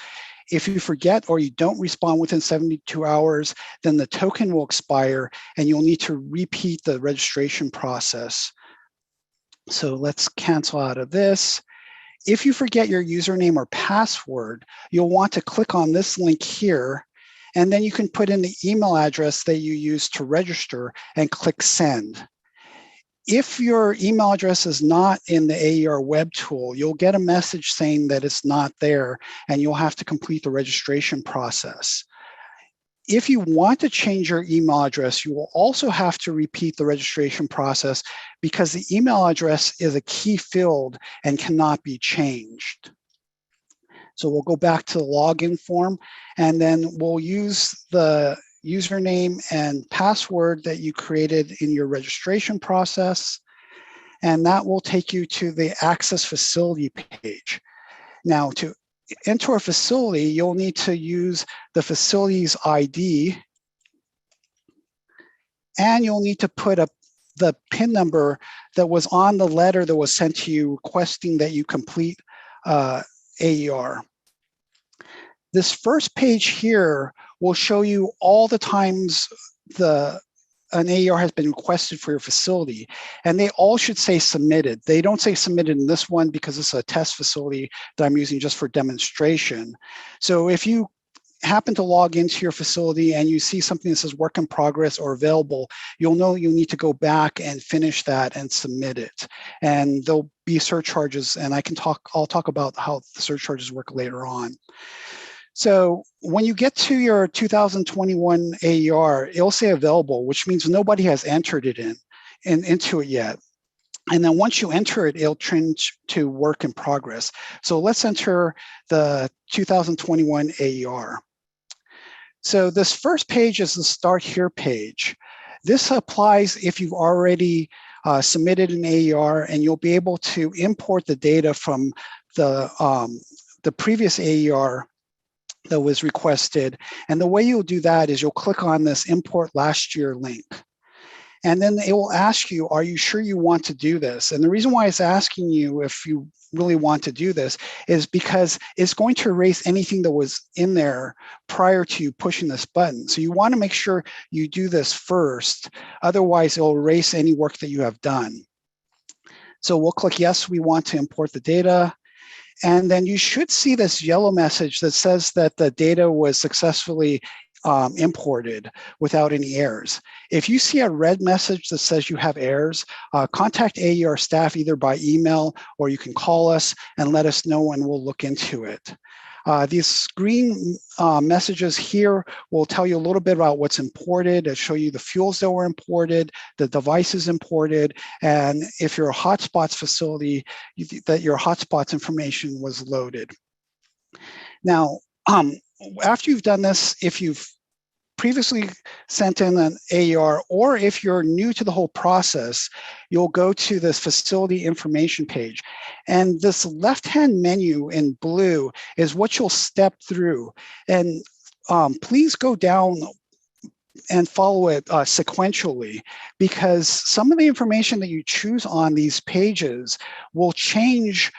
If you forget or you don't respond within 72 hours, then the token will expire and you'll need to repeat the registration process. So let's cancel out of this. If you forget your username or password, you'll want to click on this link here, and then you can put in the email address that you use to register and click send. If your email address is not in the AER web tool, you'll get a message saying that it's not there and you'll have to complete the registration process. If you want to change your email address, you will also have to repeat the registration process because the email address is a key field and cannot be changed. So we'll go back to the login form, and then we'll use the username and password that you created in your registration process, and that will take you to the Access Facility page. Now, to enter a facility, you'll need to use the facility's ID, and you'll need to put the PIN number that was on the letter that was sent to you requesting that you complete AER. This first page here will show you all the times an AER has been requested for your facility, and they all should say submitted. They don't say submitted in this one because it's a test facility that I'm using just for demonstration. So if you happen to log into your facility and you see something that says work in progress or available, you'll know you need to go back and finish that and submit it. And there'll be surcharges, and I'll talk about how the surcharges work later on. So when you get to your 2021 AER, it'll say available, which means nobody has entered it into it yet. And then once you enter it, it'll change to work in progress. So let's enter the 2021 AER. So this first page is the Start Here page. This applies if you've already submitted an AER, and you'll be able to import the data from the previous AER that was requested. And the way you'll do that is you'll click on this Import Last Year link. And then it will ask you, are you sure you want to do this? And the reason why it's asking you if you really want to do this is because it's going to erase anything that was in there prior to you pushing this button. So you want to make sure you do this first. Otherwise, it'll erase any work that you have done. So we'll click yes, we want to import the data. And then you should see this yellow message that says that the data was successfully imported without any errors. If you see a red message that says you have errors, contact AER staff either by email, or you can call us and let us know, and we'll look into it. These green messages here will tell you a little bit about what's imported. It'll show you the fuels that were imported, the devices imported, and if you're a hotspots facility, that your hotspots information was loaded. Now, after you've done this, if you've previously sent in an AER, or if you're new to the whole process, you'll go to this facility information page. And this left-hand menu in blue is what you'll step through. And please go down and follow it sequentially, because some of the information that you choose on these pages will change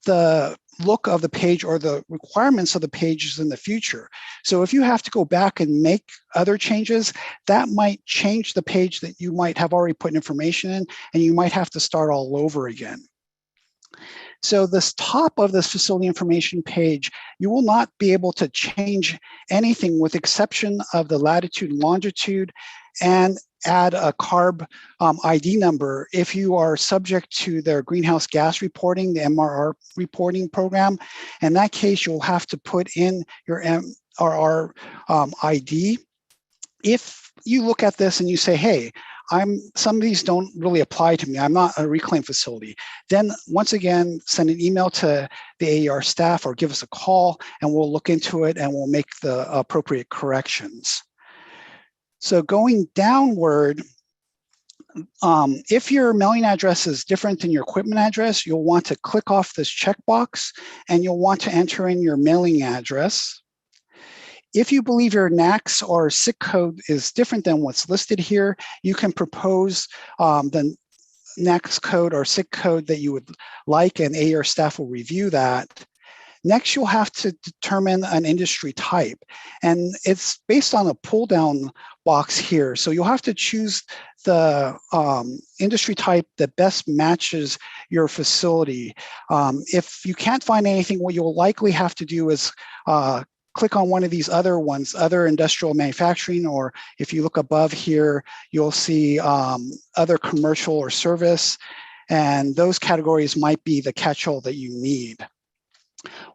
the look of the page or the requirements of the pages in the future. So if you have to go back and make other changes, that might change the page that you might have already put information in, and you might have to start all over again. So this top of this facility information page, you will not be able to change anything with exception of the latitude and longitude, and add a CARB ID number if you are subject to their greenhouse gas reporting, the MRR reporting program. In that case, you'll have to put in your MRR ID. If you look at this and you say, hey, some of these don't really apply to me, I'm not a reclaim facility, then once again, send an email to the AER staff or give us a call, and we'll look into it and we'll make the appropriate corrections. So going downward, If your mailing address is different than your equipment address, you'll want to click off this checkbox and you'll want to enter in your mailing address. If you believe your NACS or SIC code is different than what's listed here, you can propose the NACS code or SIC code that you would like, and AER staff will review that. Next, you'll have to determine an industry type, and it's based on a pull-down box here. So you'll have to choose the industry type that best matches your facility. If you can't find anything, what you'll likely have to do is click on one of these other ones, other industrial manufacturing, or if you look above here, you'll see other commercial or service, and those categories might be the catch-all that you need.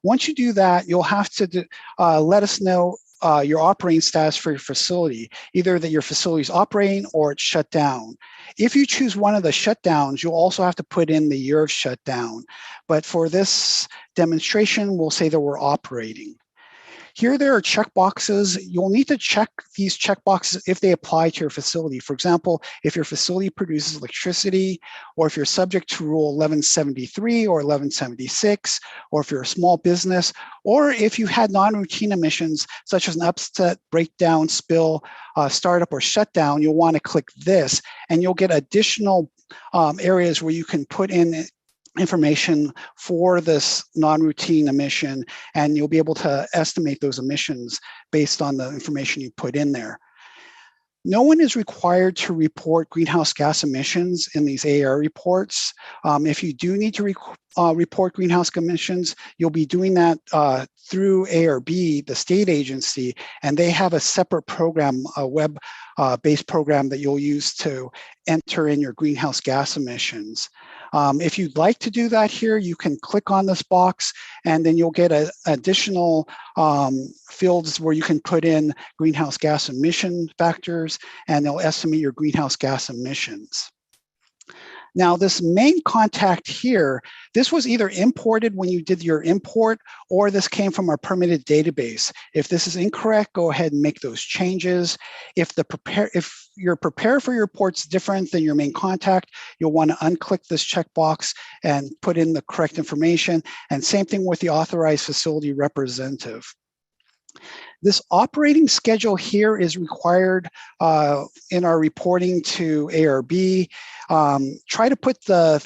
Once you do that, you'll have to let us know your operating status for your facility, either that your facility is operating or it's shut down. If you choose one of the shutdowns, you'll also have to put in the year of shutdown. But for this demonstration, we'll say that we're operating. Here, there are checkboxes. You'll need to check these checkboxes if they apply to your facility. For example, if your facility produces electricity, or if you're subject to Rule 1173 or 1176, or if you're a small business, or if you've had non-routine emissions, such as an upset, breakdown, spill, startup, or shutdown, you'll want to click this, and you'll get additional areas where you can put in information for this non-routine emission, and you'll be able to estimate those emissions based on the information you put in there. No one is required to report greenhouse gas emissions in these AER reports. If you do need to report greenhouse emissions, you'll be doing that through AERB, the state agency, and they have a separate program, a web-based program that you'll use to enter in your greenhouse gas emissions. If you'd like to do that here, you can click on this box, and then you'll get additional fields where you can put in greenhouse gas emission factors, and they'll estimate your greenhouse gas emissions. Now, this main contact here, this was either imported when you did your import, or this came from our permitted database. If this is incorrect, go ahead and make those changes. If your prepare for your report's different than your main contact, you'll want to unclick this checkbox and put in the correct information. And same thing with the authorized facility representative. This operating schedule here is required in our reporting to AERB. Try to put the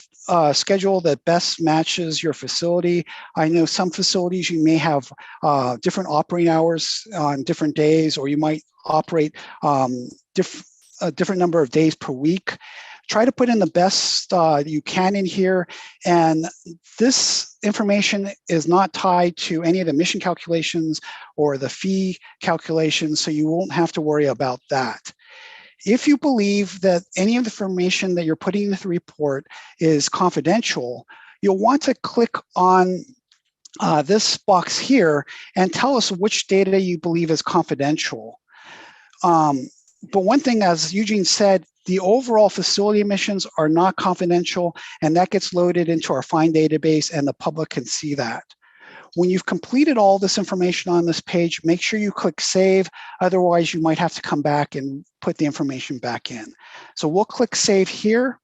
schedule that best matches your facility. I know some facilities you may have different operating hours on different days, or you might operate a different number of days per week. Try to put in the best you can in here, and this information is not tied to any of the emission calculations or the fee calculations, so you won't have to worry about that. If you believe that any of the information that you're putting in the report is confidential, you'll want to click on this box here and tell us which data you believe is confidential. But one thing, as Eugene said, the overall facility emissions are not confidential, and that gets loaded into our FIND database, and the public can see that. When you've completed all this information on this page, make sure you click Save. Otherwise, you might have to come back and put the information back in. So we'll click Save here,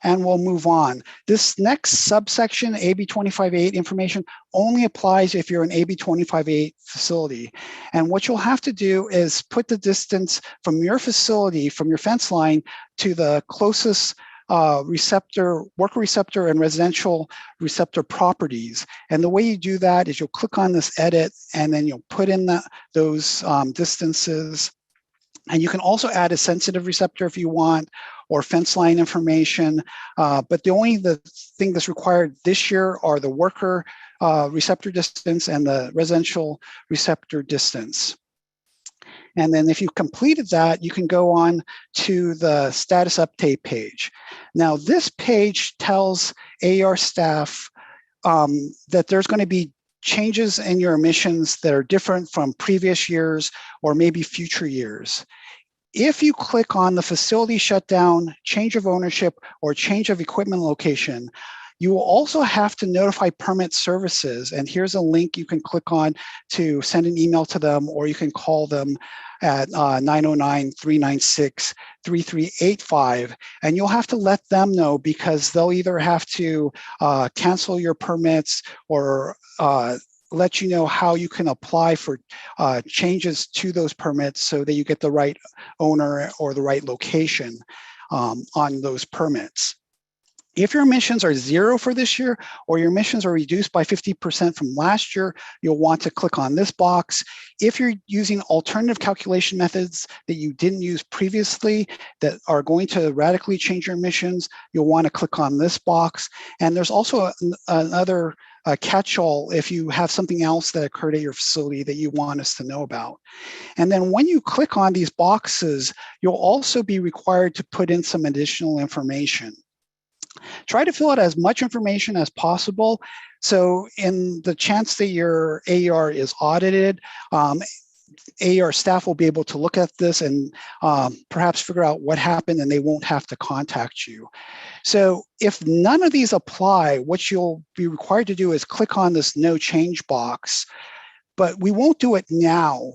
and we'll move on. This next subsection, AB 25.8 information, only applies if you're an AB 25.8 facility. And what you'll have to do is put the distance from your facility, from your fence line, to the closest receptor, worker receptor, and residential receptor properties. And the way you do that is you'll click on this edit, and then you'll put in those distances. And you can also add a sensitive receptor if you want, or fence line information. But the thing that's required this year are the worker receptor distance and the residential receptor distance. And then if you've completed that, you can go on to the status update page. Now, this page tells AER staff that there's going to be changes in your emissions that are different from previous years or maybe future years. If you click on the facility shutdown, change of ownership, or change of equipment location, You will also have to notify permit services, and here's a link you can click on to send an email to them, or you can call them at 909-396-3385, and you'll have to let them know, because they'll either have to cancel your permits or let you know how you can apply for changes to those permits so that you get the right owner or the right location on those permits. If your emissions are 0 for this year, or your emissions are reduced by 50% from last year, you'll want to click on this box. If you're using alternative calculation methods that you didn't use previously that are going to radically change your emissions, you'll want to click on this box. And there's also another catch-all if you have something else that occurred at your facility that you want us to know about. And then when you click on these boxes, you'll also be required to put in some additional information. Try to fill out as much information as possible. So in the chance that your AER is audited, AER staff will be able to look at this and perhaps figure out what happened, and they won't have to contact you. So if none of these apply, what you'll be required to do is click on this no change box, but we won't do it now,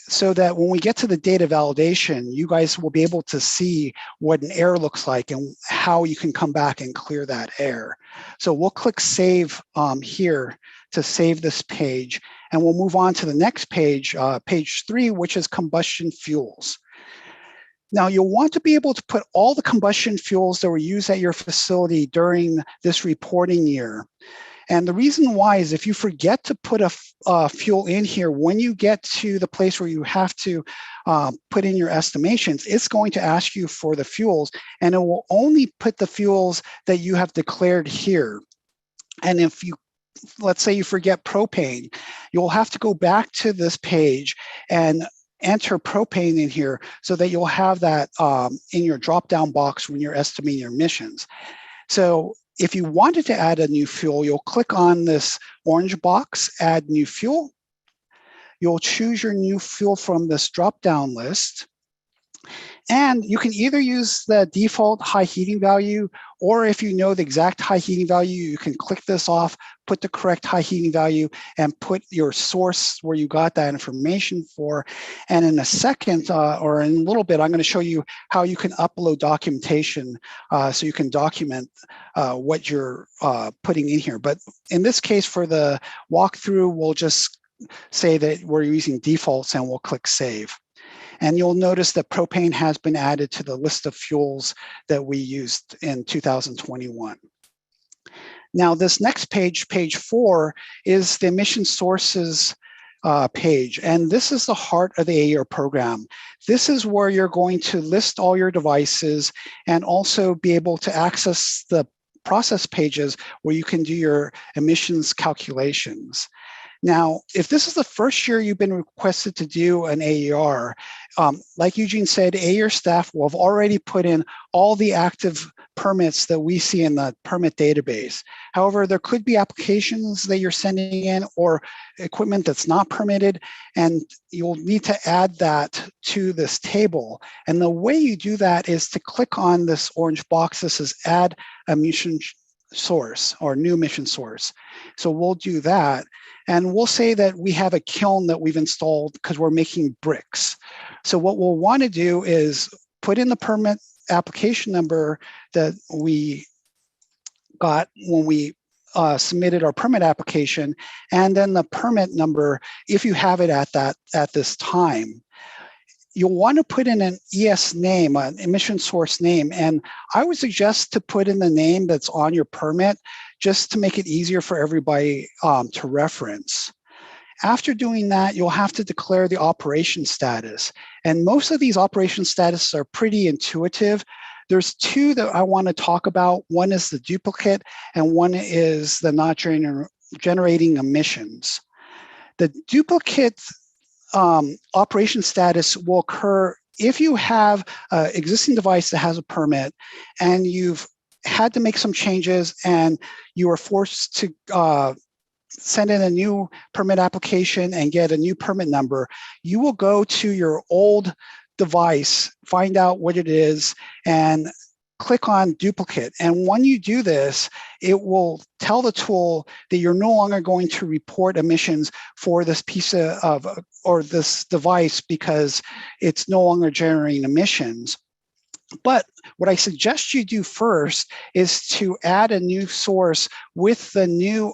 so that when we get to the data validation, you guys will be able to see what an error looks like and how you can come back and clear that error. So we'll click save here to save this page, and we'll move on to the next page, page 3, which is combustion fuels. Now, you'll want to be able to put all the combustion fuels that were used at your facility during this reporting year. And the reason why is if you forget to put a fuel in here, when you get to the place where you have to put in your estimations, it's going to ask you for the fuels, and it will only put the fuels that you have declared here. And if you, let's say you forget propane, you'll have to go back to this page and enter propane in here so that you'll have that in your drop-down box when you're estimating your emissions. So if you wanted to add a new fuel, you'll click on this orange box, add new fuel. You'll choose your new fuel from this drop-down list. And you can either use the default high heating value, or if you know the exact high heating value, you can click this off, put the correct high heating value, and put your source where you got that information for. And in a second, or in a little bit, I'm going to show you how you can upload documentation so you can document what you're putting in here. But in this case, for the walkthrough, we'll just say that we're using defaults, and we'll click save. And you'll notice that propane has been added to the list of fuels that we used in 2021. Now, this next page, page 4, is the emission sources page. And this is the heart of the AER program. This is where you're going to list all your devices and also be able to access the process pages where you can do your emissions calculations. Now, if this is the first year you've been requested to do an AER, like Eugene said, AER staff will have already put in all the active permits that we see in the permit database. However, there could be applications that you're sending in or equipment that's not permitted, and you'll need to add that to this table. And the way you do that is to click on this orange box that says add emission source or new emission source. So we'll do that. And we'll say that we have a kiln that we've installed because we're making bricks. So what we'll want to do is put in the permit application number that we got when we submitted our permit application, and then the permit number if you have it at this time. You'll want to put in an ES name, an emission source name, and I would suggest to put in the name that's on your permit just to make it easier for everybody to reference. After doing that, you'll have to declare the operation status. And most of these operation statuses are pretty intuitive. There's 2 that I want to talk about. One is the duplicate, and one is the not generating emissions. The duplicate operation status will occur if you have an existing device that has a permit and you've had to make some changes and you are forced to send in a new permit application and get a new permit number. You will go to your old device, find out what it is, and click on duplicate. And when you do this, it will tell the tool that you're no longer going to report emissions for this piece of or this device because it's no longer generating emissions. But what I suggest you do first is to add a new source with the new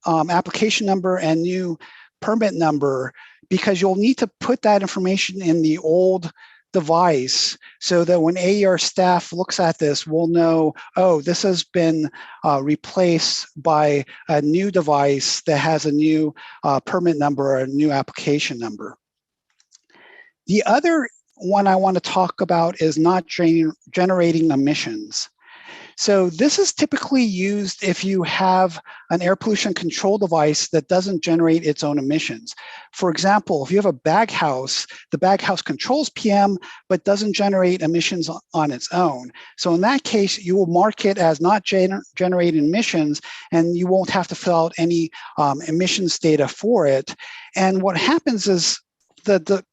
application number and new permit number, because you'll need to put that information in the old device so that when AER staff looks at this, we'll know, oh, this has been replaced by a new device that has a new permit number or a new application number. The other one I want to talk about is not generating emissions. So this is typically used if you have an air pollution control device that doesn't generate its own emissions. For example, if you have a baghouse, the baghouse controls PM, but doesn't generate emissions on its own. So in that case, you will mark it as not generating emissions, and you won't have to fill out any emissions data for it. And what happens is the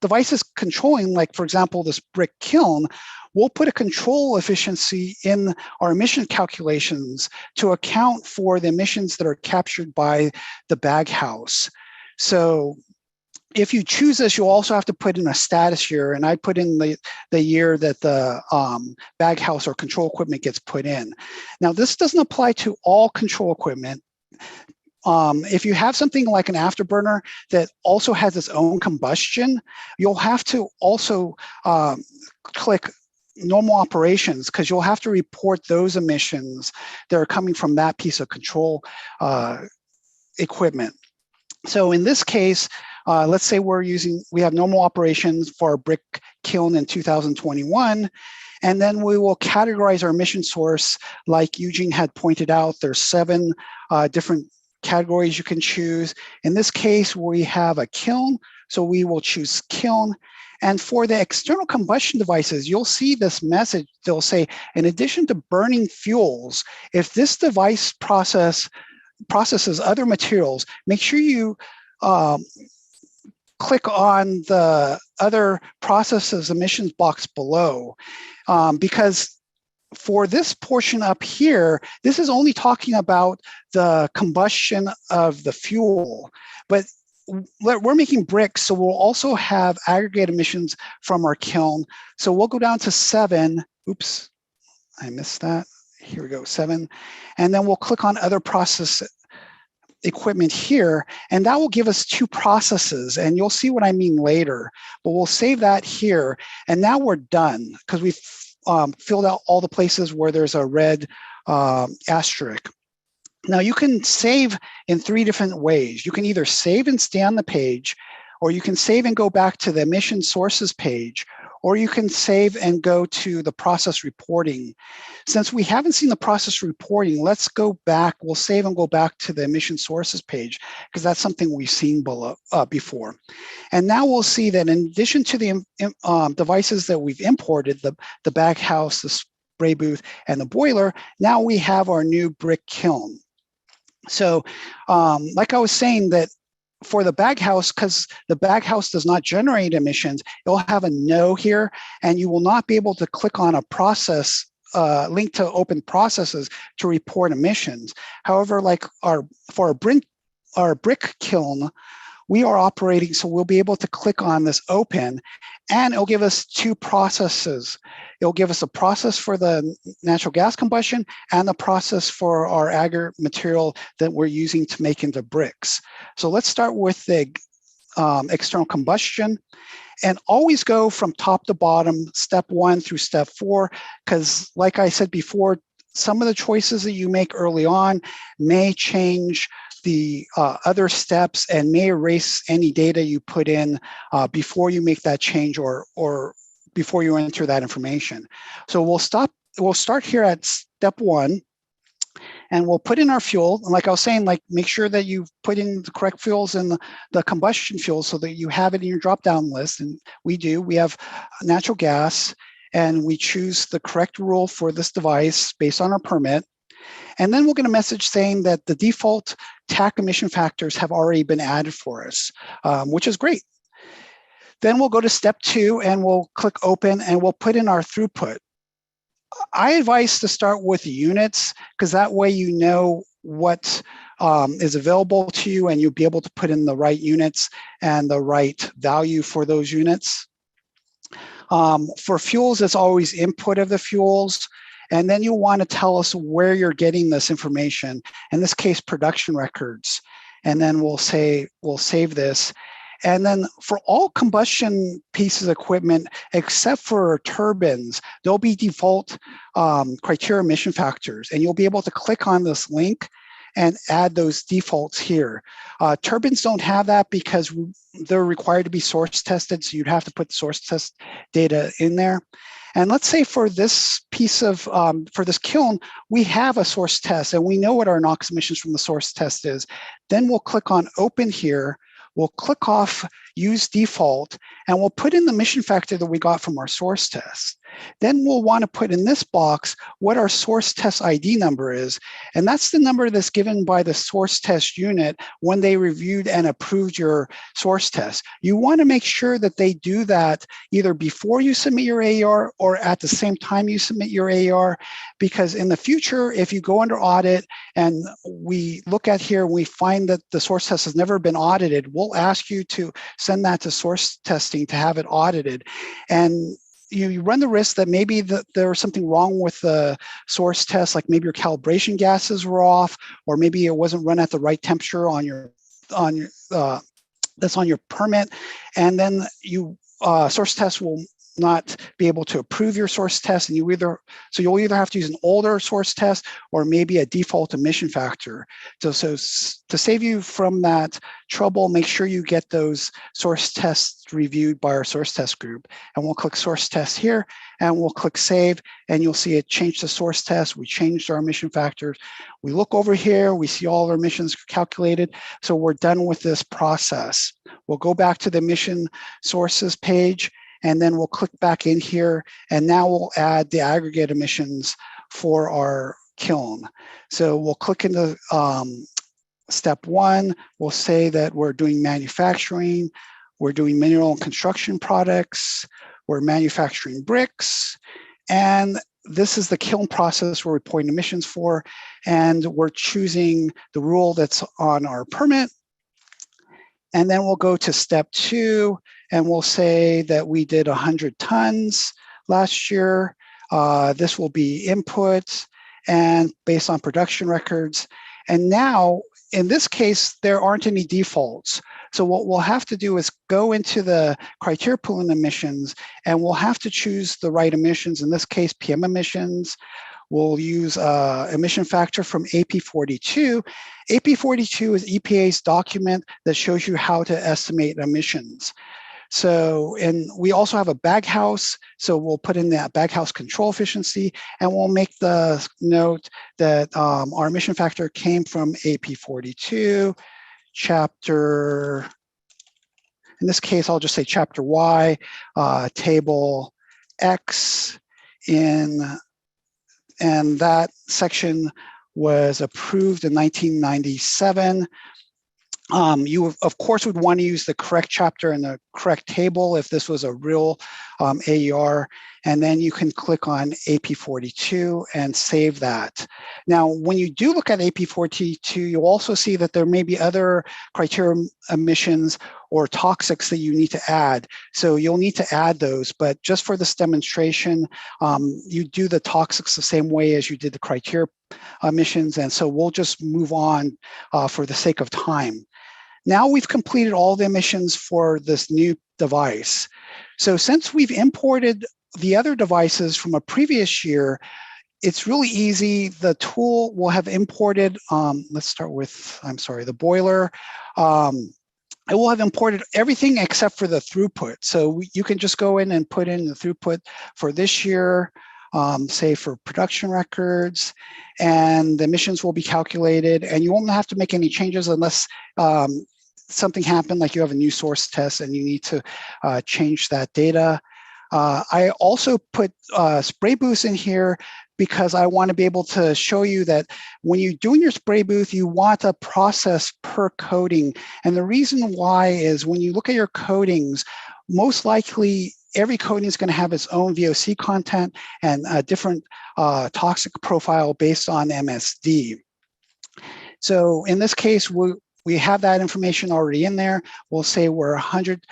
devices controlling, like for example, this brick kiln, we'll put a control efficiency in our emission calculations to account for the emissions that are captured by the baghouse. So if you choose this, you'll also have to put in a status year, and I put in the year that the baghouse or control equipment gets put in. Now, this doesn't apply to all control equipment. If you have something like an afterburner that also has its own combustion, you'll have to also click normal operations, because you'll have to report those emissions that are coming from that piece of control equipment. So in this case, let's say we have normal operations for our brick kiln in 2021, and then we will categorize our emission source. Like Eugene had pointed out, there's 7 different categories you can choose. In this case, we have a kiln, so we will choose kiln. And for the external combustion devices, you'll see this message. They'll say, in addition to burning fuels, if this device processes other materials, make sure you click on the other processes emissions box below, because for this portion up here, this is only talking about the combustion of the fuel, but we're making bricks, so we'll also have aggregate emissions from our kiln. So we'll go down to 7. Oops, I missed that. Here we go, 7. And then we'll click on other process equipment here, and that will give us 2 processes, and you'll see what I mean later, but we'll save that here. And now we're done, because we've filled out all the places where there's a red asterisk. Now you can save in 3 different ways. You can either save and stay on the page, or you can save and go back to the emission sources page, or you can save and go to the process reporting. Since we haven't seen the process reporting, let's go back. We'll save and go back to the emission sources page, because that's something we've seen before. And now we'll see that in addition to the devices that we've imported, the baghouse, the spray booth, and the boiler, now we have our new brick kiln. So like I was saying, that for the baghouse, because the baghouse does not generate emissions, it'll have a no here, and you will not be able to click on a process link to open processes to report emissions. However, like for our brick kiln, we are operating, so we'll be able to click on this open, and it'll give us 2 processes. It'll give us a process for the natural gas combustion and the process for our aggregate material that we're using to make into bricks. So let's start with the external combustion, and always go from top to bottom, step 1 through step 4, because like I said before, some of the choices that you make early on may change the other steps and may erase any data you put in before you make that change or before you enter that information. So we'll start here at step 1, and we'll put in our fuel. And like I was saying, like make sure that you put in the correct fuels and the combustion fuel so that you have it in your drop-down list. And we do. We have natural gas, and we choose the correct rule for this device based on our permit. And then we'll get a message saying that the default TAC emission factors have already been added for us, which is great. Then we'll go to step 2, and we'll click open, and we'll put in our throughput. I advise to start with units, because that way you know what is available to you, and you'll be able to put in the right units and the right value for those units. For fuels, it's always input of the fuels. And then you'll want to tell us where you're getting this information, in this case, production records. And then we'll save this. And then for all combustion pieces of equipment, except for turbines, there'll be default criteria emission factors. And you'll be able to click on this link and add those defaults here. Turbines don't have that because they're required to be source tested. So you'd have to put source test data in there. And let's say for this piece of, for this kiln, we have a source test and we know what our NOx emissions from the source test is. Then we'll click on open here. We'll click off use default, and we'll put in the emission factor that we got from our source test. Then we'll want to put in this box what our source test ID number is. And that's the number that's given by the source test unit when they reviewed and approved your source test. You want to make sure that they do that either before you submit your AER or at the same time you submit your AER, because in the future, if you go under audit and we look at here, we find that the source test has never been audited, we'll ask you to send that to source testing to have it audited. And you run the risk that maybe there was something wrong with the source test, like maybe your calibration gases were off, or maybe it wasn't run at the right temperature on your that's on your permit, and then you source test will not be able to approve your source test, and you'll either have to use an older source test or maybe a default emission factor. So to save you from that trouble, make sure you get those source tests reviewed by our source test group. And we'll click source test here, and we'll click save, and you'll see it changed the source test. We changed our emission factors. We look over here, we see all our emissions calculated. So we're done with this process. We'll go back to the emission sources page, and then we'll click back in here, and now we'll add the aggregate emissions for our kiln. So we'll click into step 1. We'll say that we're doing manufacturing, we're doing mineral and construction products, we're manufacturing bricks, and this is the kiln process we're reporting emissions for, and we're choosing the rule that's on our permit. And then we'll go to step 2, and we'll say that we did 100 tons last year. This will be input and based on production records. And now, in this case, there aren't any defaults. So what we'll have to do is go into the criteria pool and emissions, and we'll have to choose the right emissions, in this case, PM emissions. We'll use emission factor from AP42. AP42 is EPA's document that shows you how to estimate emissions. So, and we also have a baghouse. So we'll put in that baghouse control efficiency, and we'll make the note that our emission factor came from AP42, chapter, in this case, I'll just say chapter Y, table X and that section was approved in 1997. You, of course, would want to use the correct chapter and the correct table if this was a real AER, and then you can click on AP42 and save that. Now, when you do look at AP42, you'll also see that there may be other criteria emissions or toxics that you need to add. So you'll need to add those, but just for this demonstration, you do the toxics the same way as you did the criteria emissions, and so we'll just move on for the sake of time. Now we've completed all the emissions for this new device. So since we've imported the other devices from a previous year, it's really easy. The tool will have imported, let's start with, the boiler. It will have imported everything except for the throughput. So you can just go in and put in the throughput for this year, say for production records, and the emissions will be calculated, and you won't have to make any changes unless something happened, like you have a new source test and you need to change that data. I also put spray booths in here because I want to be able to show you that when you're doing your spray booth, you want a process per coating. And the reason why is when you look at your coatings, most likely every coating is going to have its own VOC content and a different toxic profile based on MSD. So in this case, we have that information already in there. We'll say we're 100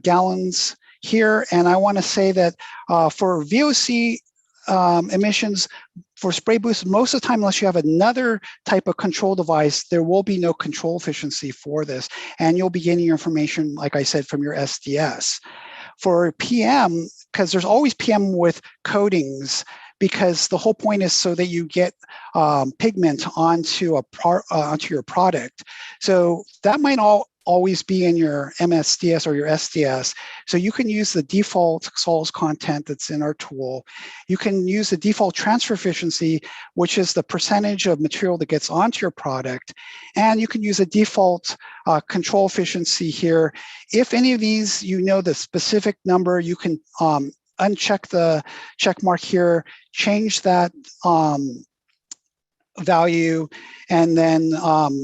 gallons here. And I want to say that for VOC emissions, for spray booths, most of the time, unless you have another type of control device, there will be no control efficiency for this. And you'll be getting your information, like I said, from your SDS. For PM, because there's always PM with coatings, because the whole point is so that you get pigment onto your product. So that might always be in your MSDS or your SDS. So you can use the default sols content that's in our tool. You can use the default transfer efficiency, which is the percentage of material that gets onto your product. And you can use a default control efficiency here. If any of these, you know the specific number, you can uncheck the check mark here, change that value, and then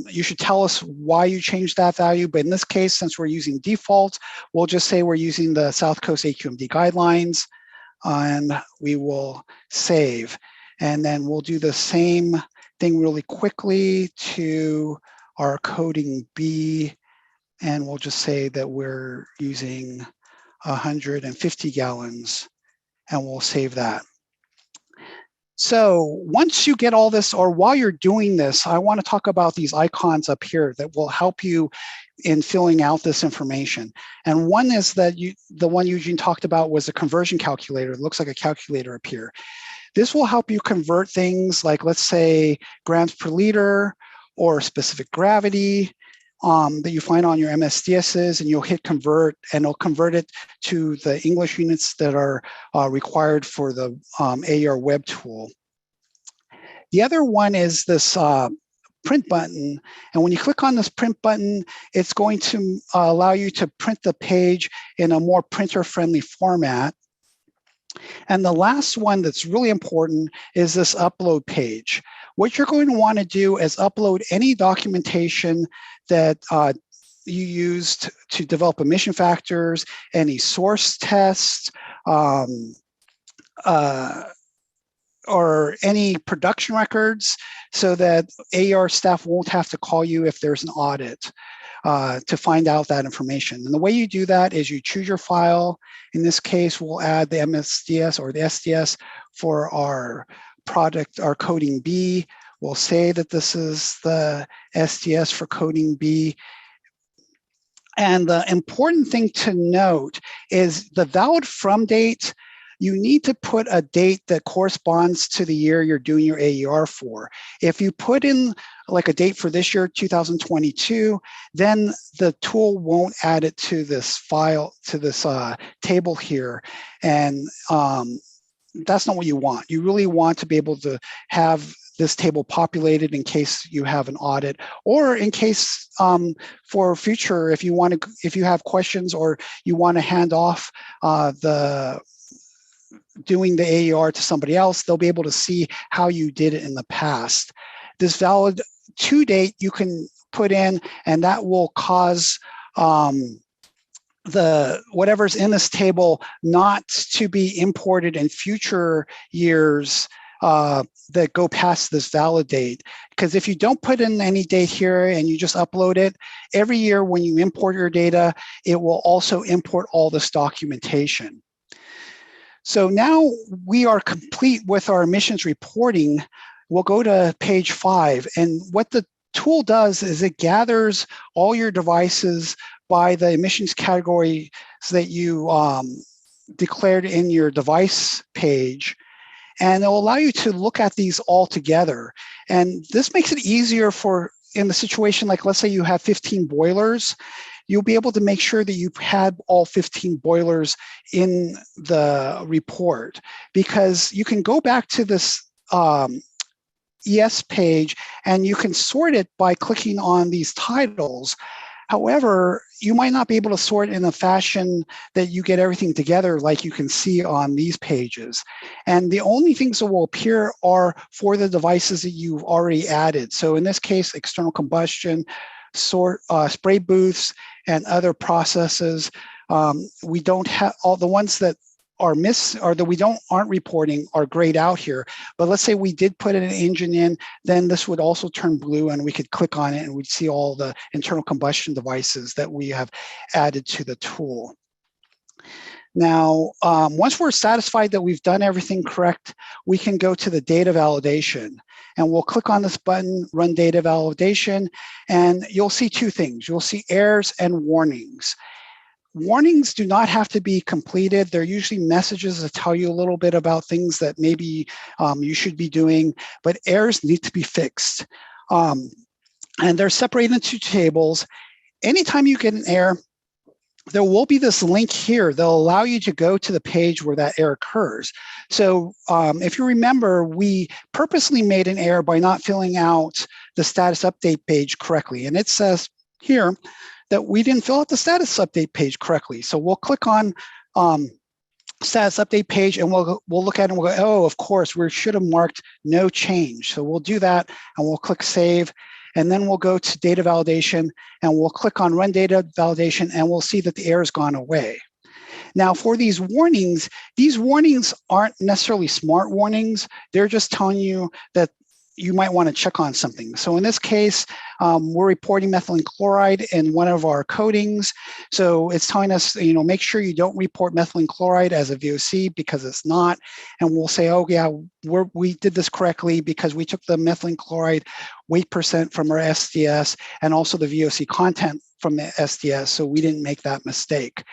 you should tell us why you changed that value. But in this case, since we're using default, we'll just say we're using the South Coast AQMD guidelines, and we will save. And then we'll do the same thing really quickly to our coating B, and we'll just say that we're using 150 gallons, and we'll save that. So once you get all this, or while you're doing this, I want to talk about these icons up here that will help you in filling out this information. And one is that the one Eugene talked about was a conversion calculator. It looks like a calculator up here. This will help you convert things like, let's say, grams per liter or specific gravity that you find on your MSDSs, and you'll hit convert, and it'll convert it to the English units that are required for the AER web tool. The other one is this print button. And when you click on this print button, it's going to allow you to print the page in a more printer-friendly format. And the last one that's really important is this upload page. What you're going to want to do is upload any documentation that you used to develop emission factors, any source tests, or any production records, so that AER staff won't have to call you if there's an audit to find out that information. And the way you do that is you choose your file. In this case, we'll add the MSDS or the SDS for our product, our coding B. We'll say that this is the SDS for coding B. And the important thing to note is the valid from date. You need to put a date that corresponds to the year you're doing your AER for. If you put in like a date for this year, 2022, then the tool won't add it to this file, to this table here. And that's not what you want. You really want to be able to have this table populated in case you have an audit, or in case for future, if you have questions or you want to hand off doing the AER to somebody else, they'll be able to see how you did it in the past. This valid to date you can put in, and that will cause whatever's in this table not to be imported in future years that go past this valid date. Because if you don't put in any date here and you just upload it, every year when you import your data, it will also import all this documentation. So now we are complete with our emissions reporting. We'll go to page 5. And what the tool does is it gathers all your devices by the emissions category so that you declared in your device page. And it will allow you to look at these all together. And this makes it easier for, in the situation, like let's say you have 15 boilers, you'll be able to make sure that you've had all 15 boilers in the report, because you can go back to this ES page and you can sort it by clicking on these titles. However, you might not be able to sort in a fashion that you get everything together like you can see on these pages. And the only things that will appear are for the devices that you've already added. So in this case, external combustion, spray booths, and other processes We don't have all the ones that are or that we aren't reporting are grayed out here. But let's say we did put an engine in, then this would also turn blue and we could click on it and we'd see all the internal combustion devices that we have added to the tool. Now, once we're satisfied that we've done everything correct, we can go to the data validation. And we'll click on this button, Run Data Validation, and you'll see two things. You'll see errors and warnings. Warnings do not have to be completed. They're usually messages that tell you a little bit about things that maybe you should be doing, but errors need to be fixed. And they're separated into tables. Anytime you get an error, there will be this link here that'll allow you to go to the page where that error occurs. So if you remember, we purposely made an error by not filling out the status update page correctly. And it says here that we didn't fill out the status update page correctly. So we'll click on status update page and we'll look at it and we'll go, oh, of course, we should have marked no change. So we'll do that and we'll click save. And then we'll go to data validation and we'll click on run data validation and we'll see that the error's gone away. Now for these warnings aren't necessarily smart warnings. They're just telling you that you might want to check on something. So in this case, we're reporting methylene chloride in one of our coatings. So it's telling us, make sure you don't report methylene chloride as a VOC because it's not. And we'll say, oh yeah, we did this correctly because we took the methylene chloride weight percent from our SDS and also the VOC content from the SDS. So we didn't make that mistake.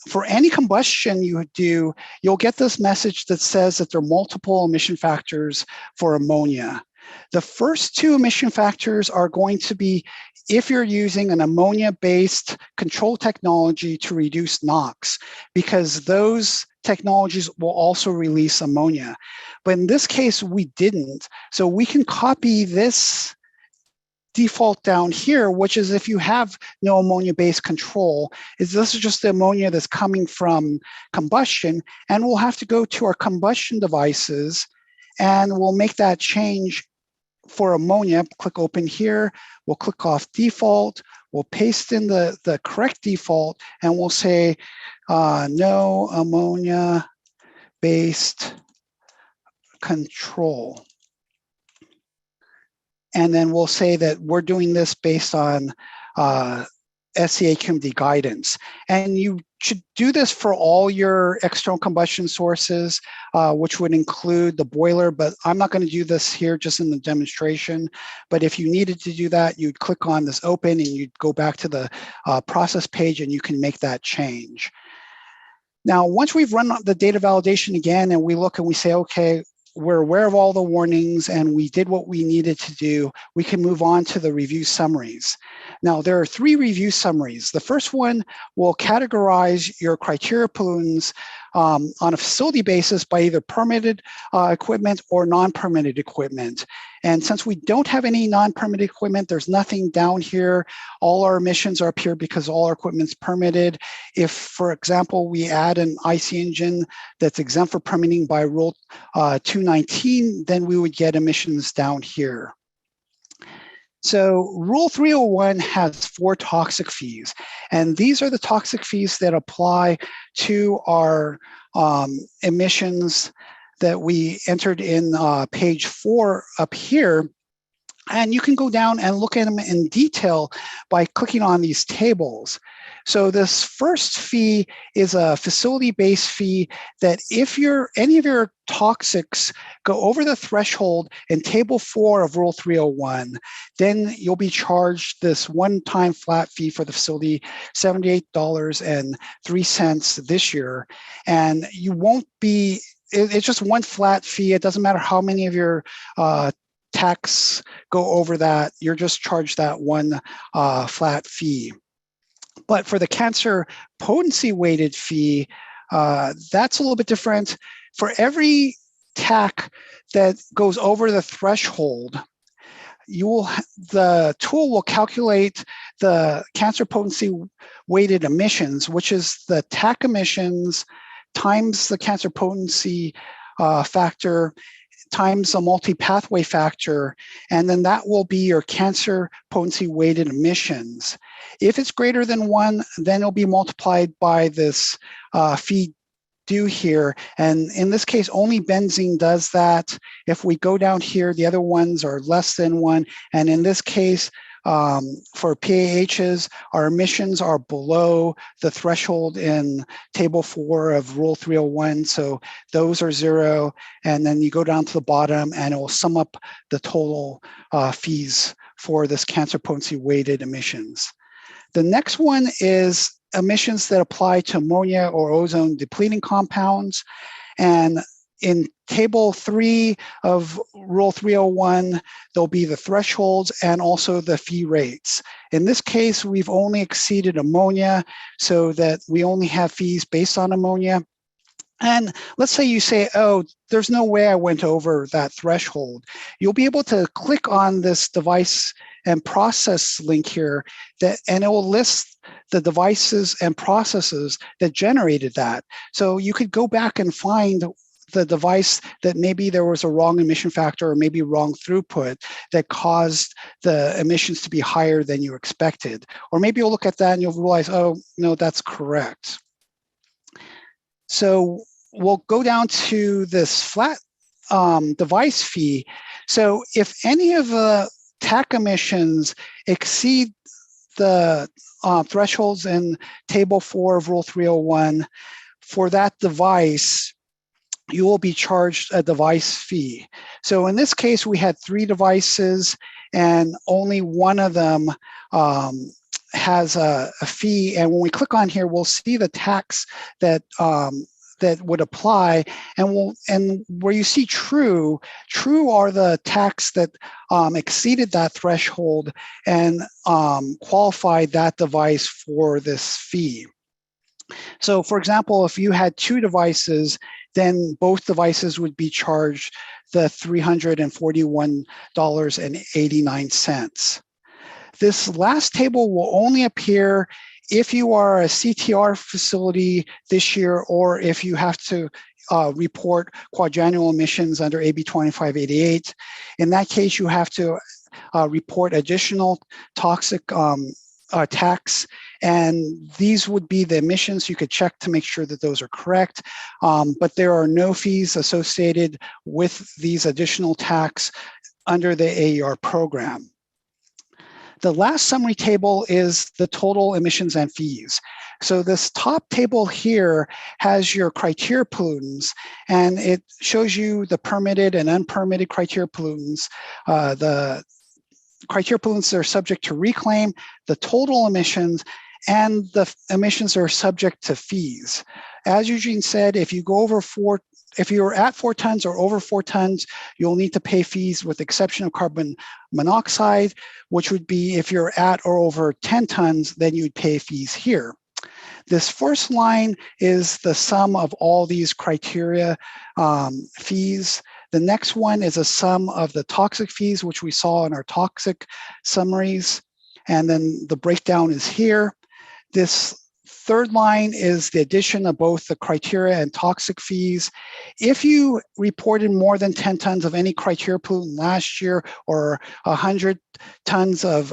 For any combustion you do, you'll get this message that says that there are multiple emission factors for ammonia. The first two emission factors are going to be if you're using an ammonia-based control technology to reduce NOx, because those technologies will also release ammonia. But in this case, we didn't. So we can copy this default down here, which is if you have no ammonia-based control, this is just the ammonia that's coming from combustion, and we'll have to go to our combustion devices and we'll make that change for ammonia. Click open here, we'll click off default, we'll paste in the correct default, and we'll say no ammonia-based control. And then we'll say that we're doing this based on SC AQMD guidance. And you should do this for all your external combustion sources, which would include the boiler, but I'm not going to do this here just in the demonstration. But if you needed to do that, you'd click on this open and you'd go back to the process page and you can make that change. Now, once we've run the data validation again and we look and we say, okay, we're aware of all the warnings and we did what we needed to do, we can move on to the review summaries. Now, there are 3 review summaries. The first one will categorize your criteria pollutants on a facility basis by either permitted equipment or non-permitted equipment. And since we don't have any non-permitted equipment, there's nothing down here. All our emissions are up here because all our equipment's permitted. If, for example, we add an IC engine that's exempt for permitting by Rule 219, then we would get emissions down here. So Rule 301 has 4 toxic fees, and these are the toxic fees that apply to our emissions that we entered in page 4 up here. And you can go down and look at them in detail by clicking on these tables. So this first fee is a facility-based fee that if any of your toxics go over the threshold in table 4 of Rule 301, then you'll be charged this one-time flat fee for the facility, $78.03 this year. And you won't be, it's just one flat fee. It doesn't matter how many of your tax go over that, you're just charged that one flat fee. But for the cancer potency weighted fee, that's a little bit different. For every TAC that goes over the threshold, the tool will calculate the cancer potency weighted emissions, which is the TAC emissions times the cancer potency factor times a multi-pathway factor, and then that will be your cancer potency weighted emissions. If it's greater than 1, then it'll be multiplied by this fee due here. And in this case, only benzene does that. If we go down here, the other ones are less than 1. And in this case, for PAHs, our emissions are below the threshold in table 4 of rule 301. So those are 0. And then you go down to the bottom and it will sum up the total fees for this cancer potency weighted emissions. The next one is emissions that apply to ammonia or ozone depleting compounds. And in table 3 of rule 301, there'll be the thresholds and also the fee rates. In this case, we've only exceeded ammonia so that we only have fees based on ammonia. And let's say you say, oh, there's no way I went over that threshold. You'll be able to click on this device and process link here, and it will list the devices and processes that generated that. So you could go back and find the device that maybe there was a wrong emission factor or maybe wrong throughput that caused the emissions to be higher than you expected. Or maybe you'll look at that and you'll realize, oh, no, that's correct. So we'll go down to this flat device fee. So if any of the TAC emissions exceed the thresholds in table 4 of rule 301, for that device, you will be charged a device fee. So in this case, we had 3 devices and only one of them has a fee. And when we click on here, we'll see the tax that that would apply, and where you see true are the tax that exceeded that threshold and qualified that device for this fee. So for example, if you had 2 devices, then both devices would be charged the $341.89. This last table will only appear if you are a CTR facility this year, or if you have to report quadrennial emissions under AB 2588. In that case, you have to report additional toxic tax, and these would be the emissions. You could check to make sure that those are correct, but there are no fees associated with these additional tax under the AER program. The last summary table is the total emissions and fees. So this top table here has your criteria pollutants, and it shows you the permitted and unpermitted criteria pollutants. The criteria pollutants that are subject to reclaim, the total emissions, and the emissions that are subject to fees. As Eugene said, if you go over if you're at 4 tons or over 4 tons, you'll need to pay fees with the exception of carbon monoxide, which would be if you're at or over 10 tons, then you'd pay fees here. This first line is the sum of all these criteria fees. The next one is a sum of the toxic fees, which we saw in our toxic summaries. And then the breakdown is here. This third line is the addition of both the criteria and toxic fees. If you reported more than 10 tons of any criteria pollutant last year, or 100 tons of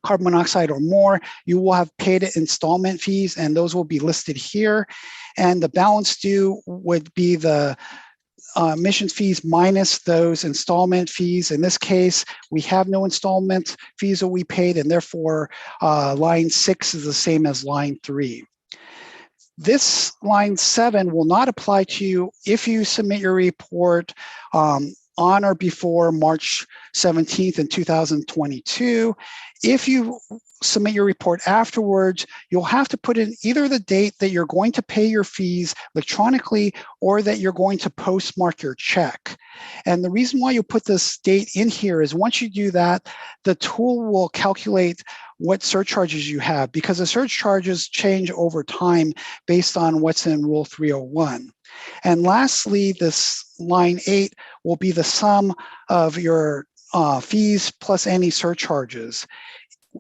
carbon monoxide or more, you will have paid installment fees, and those will be listed here. And the balance due would be the emissions fees minus those installment fees. In this case, we have no installment fees that we paid, and therefore line 6 is the same as line 3. This line 7 will not apply to you if you submit your report on or before March 17th in 2022. If you submit your report afterwards, you'll have to put in either the date that you're going to pay your fees electronically or that you're going to postmark your check. And the reason why you put this date in here is once you do that, the tool will calculate what surcharges you have, because the surcharges change over time based on what's in Rule 301. And lastly, this line 8 will be the sum of your fees plus any surcharges.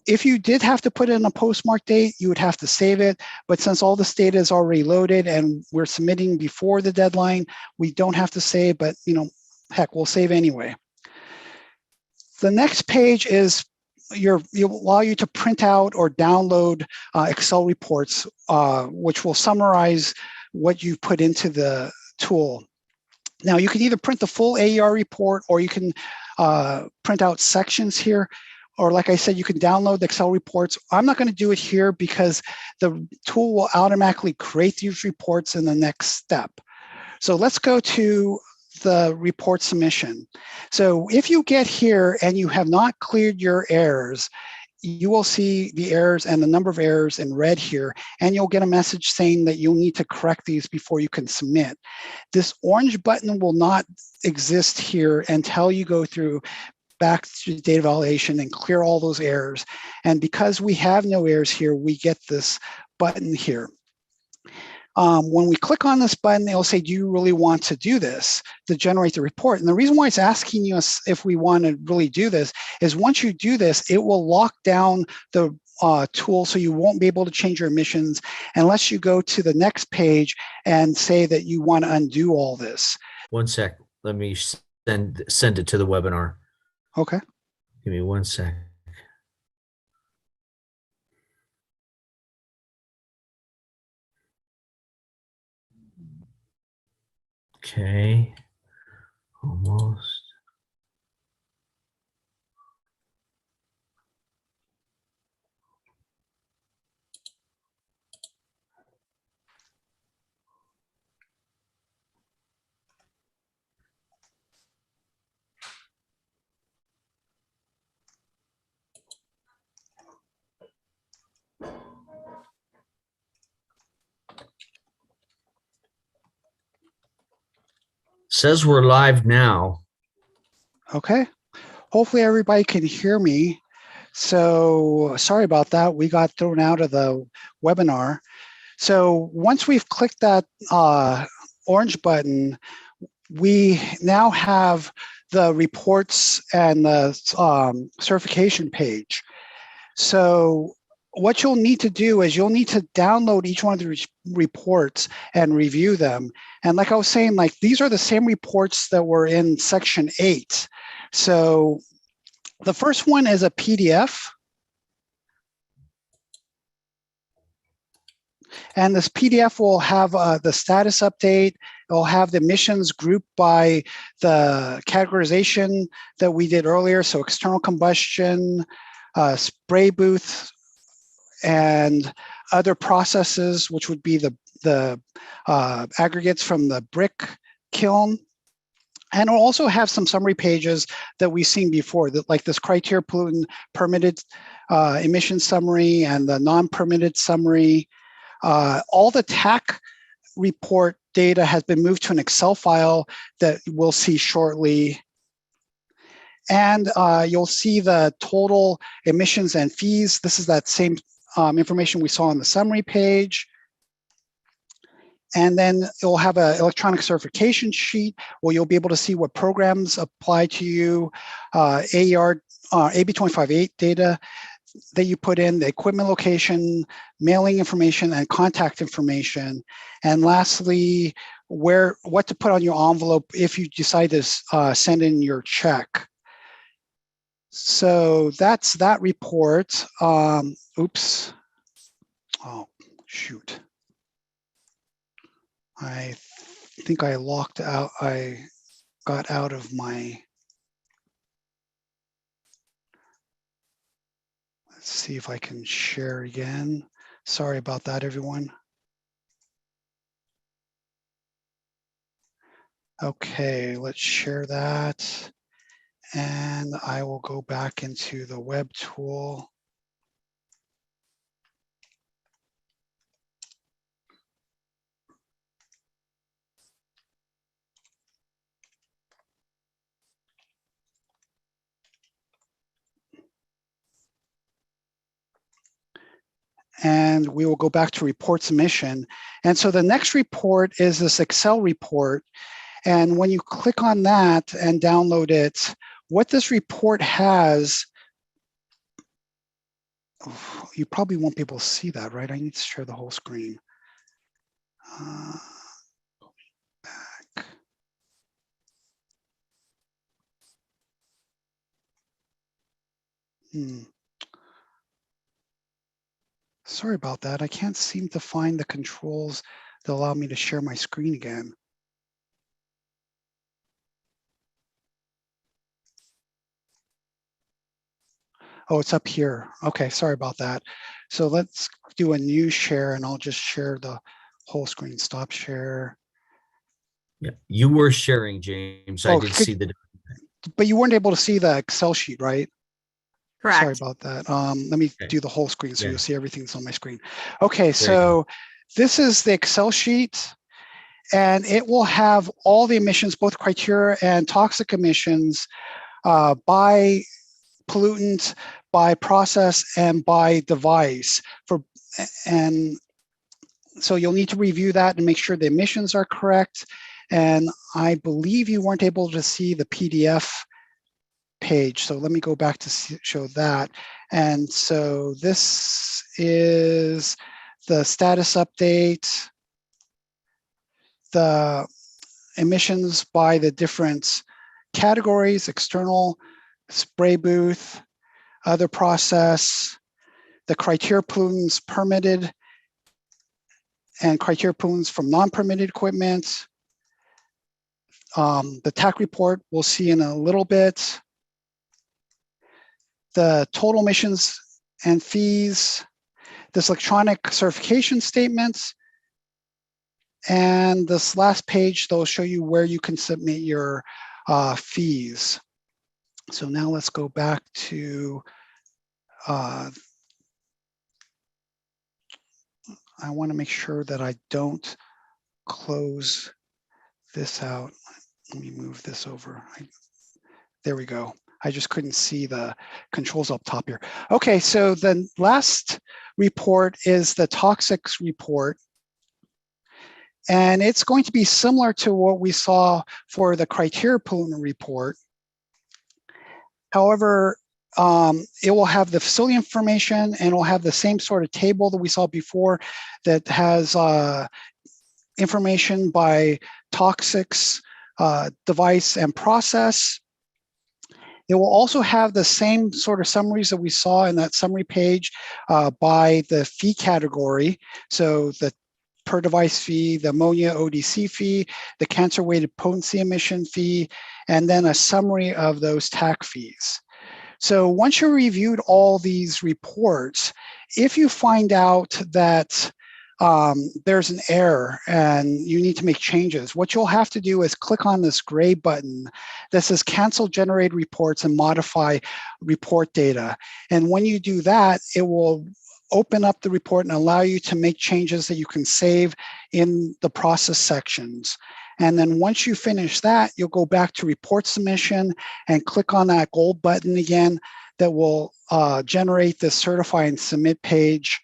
If you did have to put in a postmark date, you would have to save it. But since all this data is already loaded and we're submitting before the deadline, we don't have to save, but heck, we'll save anyway. The next page is will allow you to print out or download Excel reports, which will summarize what you've put into the tool. Now, you can either print the full AER report or you can print out sections here. Or like I said, you can download the Excel reports. I'm not going to do it here because the tool will automatically create these reports in the next step. So let's go to the report submission. So if you get here and you have not cleared your errors, you will see the errors and the number of errors in red here, and you'll get a message saying that you'll need to correct these before you can submit. This orange button will not exist here until you go through back to data validation and clear all those errors. And because we have no errors here, we get this button here. When we click on this button, it'll say, do you really want to do this to generate the report? And the reason why it's asking us if we want to really do this is once you do this, it will lock down the tool so you won't be able to change your emissions unless you go to the next page and say that you want to undo all this. One sec. Let me send it to the webinar. Okay. Give me 1 sec. Okay. Almost. Says we're live now. Okay. Hopefully everybody can hear me. So sorry about that. We got thrown out of the webinar. So once we've clicked that orange button, we now have the reports and the certification page. So what you'll need to do is you'll need to download each one of the reports and review them. And like I was saying, like these are the same reports that were in section 8. So the first one is a PDF. And this PDF will have the status update. It will have the emissions grouped by the categorization that we did earlier. So external combustion, spray booth, and other processes, which would be the aggregates from the brick kiln. And it'll also have some summary pages that we've seen before, that like this criteria pollutant permitted emission summary and the non-permitted summary. All the TAC report data has been moved to an Excel file that we'll see shortly. And you'll see the total emissions and fees. This is that same information we saw on the summary page. And then it'll have an electronic certification sheet where you'll be able to see what programs apply to you, AER, AB 258 data that you put in, the equipment location, mailing information, and contact information. And lastly, what to put on your envelope if you decide to send in your check. So that's that report. Oops. Oh, shoot. I think I locked out. I got out of my. Let's see if I can share again. Sorry about that, everyone. Okay, let's share that. And I will go back into the web tool. And we will go back to report submission. And so the next report is this Excel report. And when you click on that and download it, what this report has You probably won't be able to see that, right? I need to share the whole screen. Back. Sorry about that. I can't seem to find the controls that allow me to share my screen again. Oh, it's up here. Okay, sorry about that. So let's do a new share and I'll just share the whole screen. Stop share. Yeah, you were sharing, James. I did see the. But you weren't able to see the Excel sheet, right? Sorry Correct. about that. Let me Okay. do the whole screen so Yeah. you'll see everything that's on my screen. Okay, There you so this is the Excel sheet, and it will have all the emissions, both criteria and toxic emissions, by pollutant, by process, and by device. And so you'll need to review that and make sure the emissions are correct. And I believe you weren't able to see the PDF page. So let me go back to show that. And so this is the status update, the emissions by the different categories: external, spray booth, other process, the criteria pollutants permitted, and criteria pollutants from non-permitted equipment. The TAC report we'll see in a little bit. The total emissions and fees, this electronic certification statements, and this last page, they'll show you where you can submit your fees. So now let's go back to, I want to make sure that I don't close this out. Let me move this over. There we go. I just couldn't see the controls up top here. Okay, so the last report is the toxics report. And it's going to be similar to what we saw for the criteria pollutant report. However, it will have the facility information and it will have the same sort of table that we saw before that has information by toxics, device, and process. It will also have the same sort of summaries that we saw in that summary page by the fee category. So the per device fee, the ammonia ODC fee, the cancer weighted potency emission fee, and then a summary of those TAC fees. So once you reviewed all these reports, if you find out that there's an error and you need to make changes, what you'll have to do is click on this gray button that says cancel generated reports and modify report data. And when you do that, it will open up the report and allow you to make changes that you can save in the process sections. And then once you finish that, you'll go back to report submission and click on that gold button again that will generate the certify and submit page.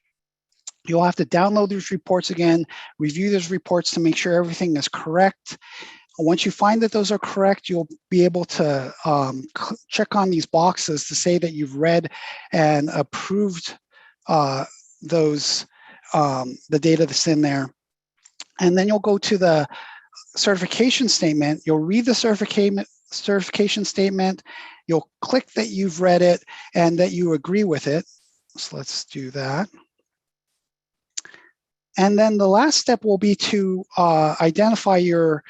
You'll have to download these reports again, review those reports to make sure everything is correct. Once you find that those are correct, you'll be able to check on these boxes to say that you've read and approved the data that's in there. And then you'll go to the certification statement. You'll read the certification statement. You'll click that you've read it and that you agree with it. So let's do that. And then the last step will be to identify your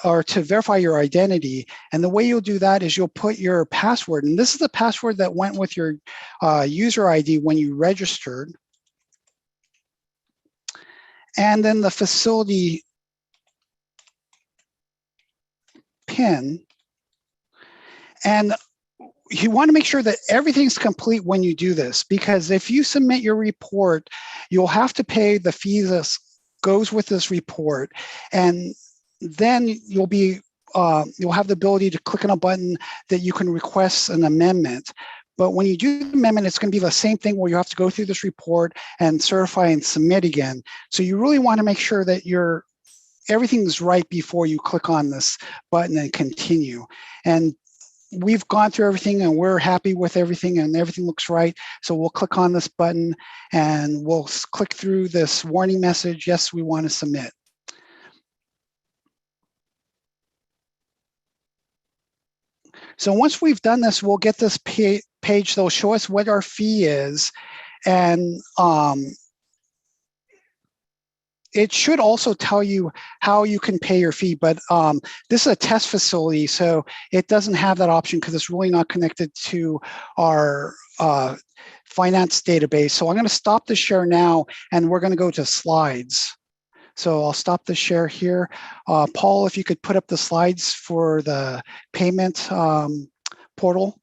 or to verify your identity. And the way you'll do that is you'll put your password, and this is the password that went with your user ID when you registered. And then the facility PIN. And you want to make sure that everything's complete when you do this, because if you submit your report, you'll have to pay the fees that goes with this report. And then you'll have the ability to click on a button that you can request an amendment. But when you do the amendment, it's going to be the same thing where you have to go through this report and certify and submit again. So you really want to make sure that everything's right before you click on this button and continue. And we've gone through everything and we're happy with everything and everything looks right. So we'll click on this button and we'll click through this warning message. Yes, we want to submit. So once we've done this, we'll get this page that'll show us what our fee is. And it should also tell you how you can pay your fee, but this is a test facility, so it doesn't have that option because it's really not connected to our finance database. So I'm going to stop the share now, and we're going to go to slides. So I'll stop the share here. Paul, if you could put up the slides for the payment portal.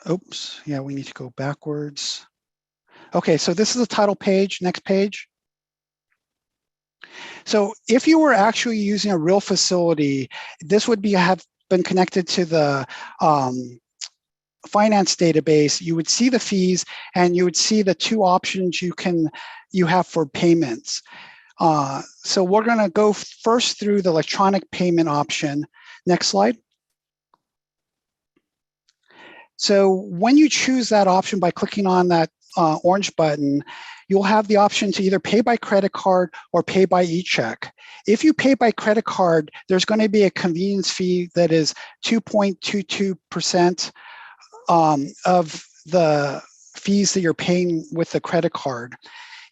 Oops, yeah, we need to go backwards. Okay, so this is the title page, next page. So if you were actually using a real facility, this would have been connected to the finance database. You would see the fees and you would see the two options you have for payments. So we're gonna go first through the electronic payment option. Next slide. So when you choose that option by clicking on that orange button, you'll have the option to either pay by credit card or pay by e-check. If you pay by credit card, there's going to be a convenience fee that is 2.22% of the fees that you're paying with the credit card.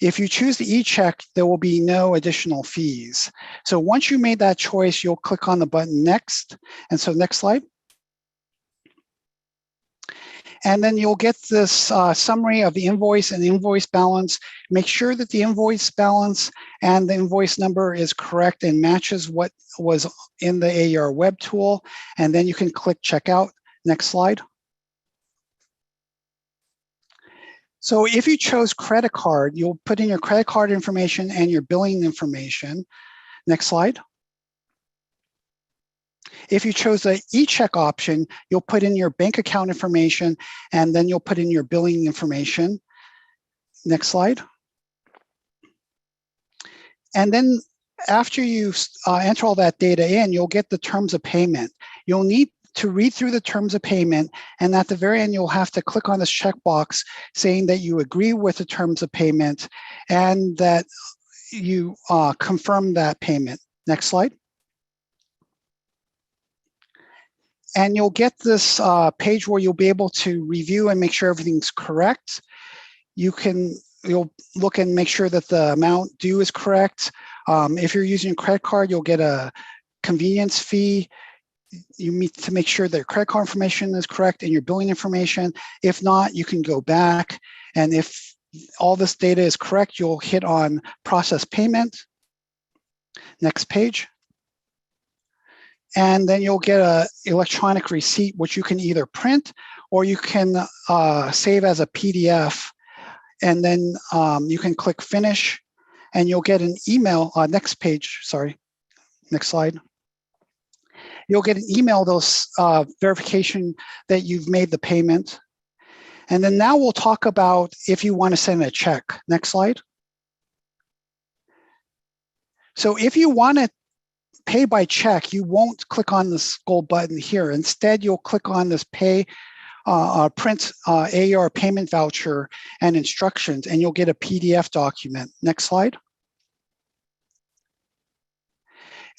If you choose the e-check, there will be no additional fees. So once you made that choice, you'll click on the button next. And so next slide. And then you'll get this summary of the invoice and the invoice balance. Make sure that the invoice balance and the invoice number is correct and matches what was in the AER web tool. And then you can click checkout. Next slide. So if you chose credit card, you'll put in your credit card information and your billing information. Next slide. If you chose the e-check option, you'll put in your bank account information and then you'll put in your billing information. Next slide. And then after you enter all that data in, you'll get the terms of payment. You'll need to read through the terms of payment, and at the very end, you'll have to click on this checkbox saying that you agree with the terms of payment and that you confirm that payment. Next slide. And you'll get this page where you'll be able to review and make sure everything's correct. You'll look and make sure that the amount due is correct. If you're using a credit card, you'll get a convenience fee. You need to make sure that your credit card information is correct and your billing information. If not, you can go back. And if all this data is correct, you'll hit on process payment. Next page. And then you'll get an electronic receipt, which you can either print or you can save as a PDF. And then you can click finish and you'll get an email. Next page, sorry, next slide. You'll get an email, those verification that you've made the payment. And then now we'll talk about if you want to send a check. Next slide. So if you want to pay by check, you won't click on this gold button here. Instead, you'll click on this print AER payment voucher and instructions, and you'll get a PDF document. Next slide.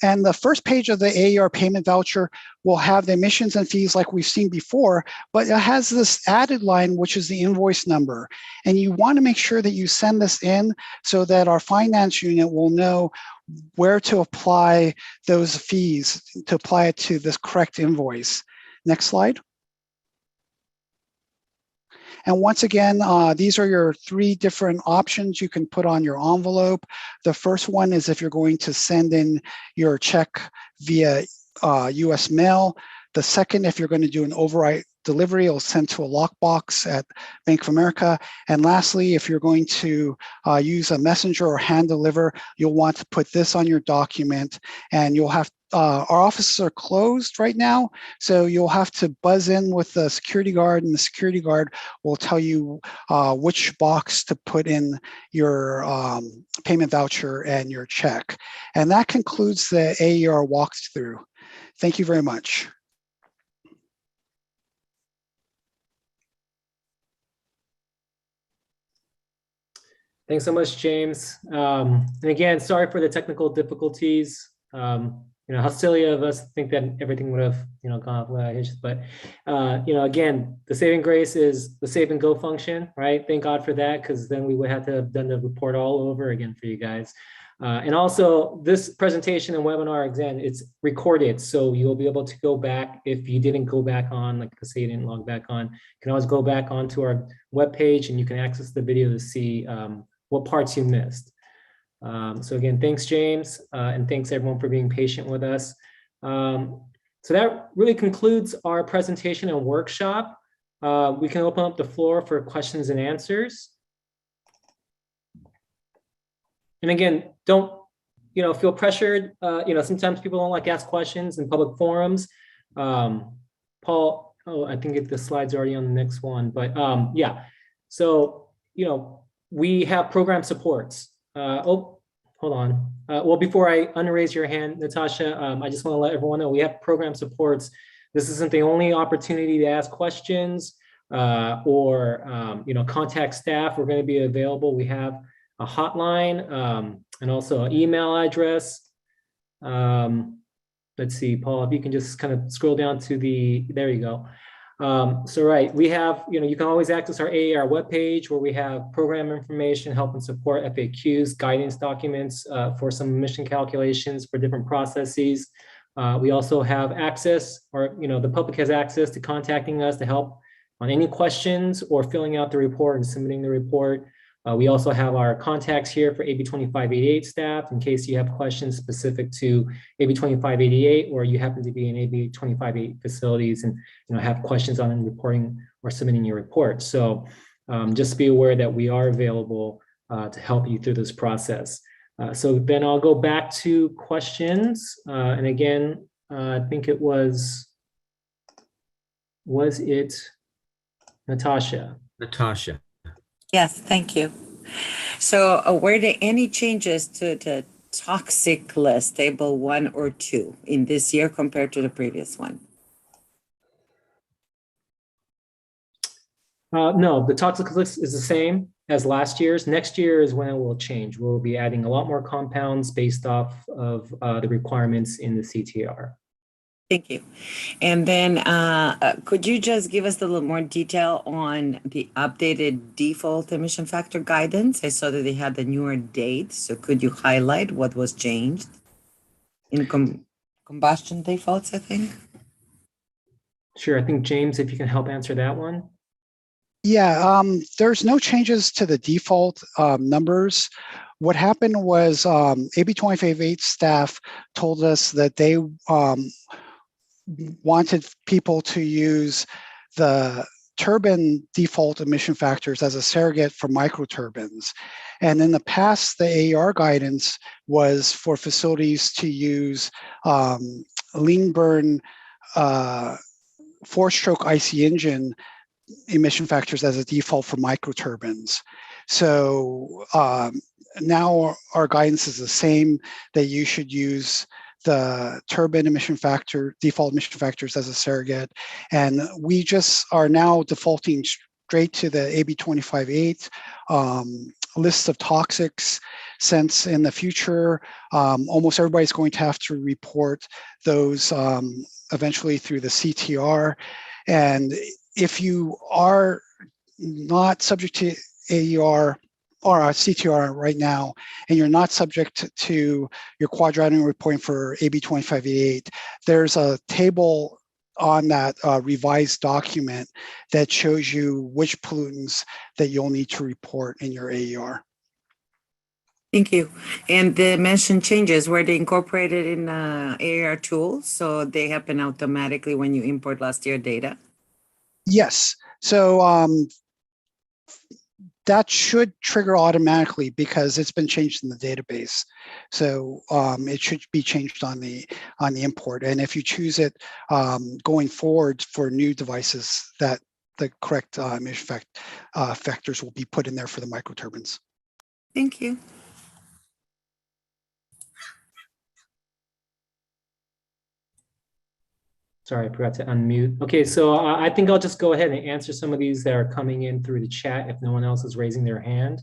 And the first page of the AER payment voucher will have the emissions and fees like we've seen before, but it has this added line, which is the invoice number. And you want to make sure that you send this in so that our finance unit will know where to apply those fees, to apply it to this correct invoice. Next slide. And once again, these are your three different options you can put on your envelope. The first one is if you're going to send in your check via US mail. The second, if you're going to do an overnight delivery, it'll send to a lockbox at Bank of America. And lastly, if you're going to use a messenger or hand deliver, you'll want to put this on your document and you'll have our offices are closed right now, so you'll have to buzz in with the security guard, and the security guard will tell you which box to put in your payment voucher and your check. And that concludes the AER walkthrough. Thank you very much. Thanks so much, James. And again, sorry for the technical difficulties. How silly of us to think that everything would have, gone off without hitches. But, again, the saving grace is the save and go function, right? Thank God for that, because then we would have to have done the report all over again for you guys. And also, this presentation and webinar, again, it's recorded, so you'll be able to go back if you didn't go back on, like say you didn't log back on. You can always go back onto our webpage and you can access the video to see what parts you missed. So again, thanks, James, and thanks everyone for being patient with us. So that really concludes our presentation and workshop. We can open up the floor for questions and answers. And again, don't feel pressured. Sometimes people don't like to ask questions in public forums. Paul, I think the slide's already on the next one, but yeah. So we have program supports. Hold on. Well, before I unraise your hand, Natasha, I just want to let everyone know we have program supports. This isn't the only opportunity to ask questions or contact staff. We're going to be available. We have a hotline and also an email address. Let's see, Paul, if you can just kind of scroll down to there you go. So right, we have, you can always access our AER webpage where we have program information, help and support, FAQs, guidance documents for some emission calculations for different processes. We also have access, or the public has access to contacting us to help on any questions or filling out the report and submitting the report. We also have our contacts here for AB 2588 staff in case you have questions specific to AB 2588 or you happen to be in AB 2588 facilities and have questions on reporting or submitting your report. So just be aware that we are available to help you through this process. So then I'll go back to questions. And again, I think it was it Natasha? Natasha. Yes, thank you. So were there any changes to the toxic list, table 1 or 2, in this year compared to the previous one? No, the toxic list is the same as last year's. Next year is when it will change. We'll be adding a lot more compounds based off of the requirements in the CTR. Thank you. And then could you just give us a little more detail on the updated default emission factor guidance? I saw that they had the newer date. So could you highlight what was changed in combustion defaults, I think? Sure. I think, James, if you can help answer that one. Yeah, there's no changes to the default numbers. What happened was AB 2588 staff told us that they wanted people to use the turbine default emission factors as a surrogate for microturbines. And in the past, the AER guidance was for facilities to use lean burn 4-stroke IC engine emission factors as a default for microturbines. So now our guidance is the same, that you should use the turbine emission factor, default emission factors as a surrogate. And we just are now defaulting straight to the AB 2588 list of toxics, since in the future, almost everybody's going to have to report those eventually through the CTR. And if you are not subject to AER or CTR right now, and you're not subject to your quadratic reporting for AB 2588, there's a table on that revised document that shows you which pollutants that you'll need to report in your AER. Thank you. And the mentioned changes, were they incorporated in AER tools? So they happen automatically when you import last year data? Yes. So that should trigger automatically because it's been changed in the database. So it should be changed on the import. And if you choose it going forward for new devices, that the correct emission factors will be put in there for the microturbines. Thank you. Sorry, I forgot to unmute. Okay, so I think I'll just go ahead and answer some of these that are coming in through the chat if no one else is raising their hand.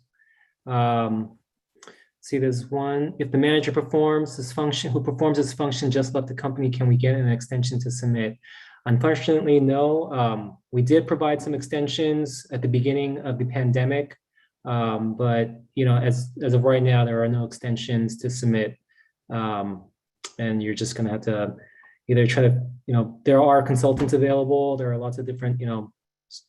See, there's one. If the manager performs this function, who performs this function just left the company, can we get an extension to submit? Unfortunately, no. We did provide some extensions at the beginning of the pandemic, but as of right now, there are no extensions to submit, and you're just going to have to either try to, there are consultants available. There are lots of different,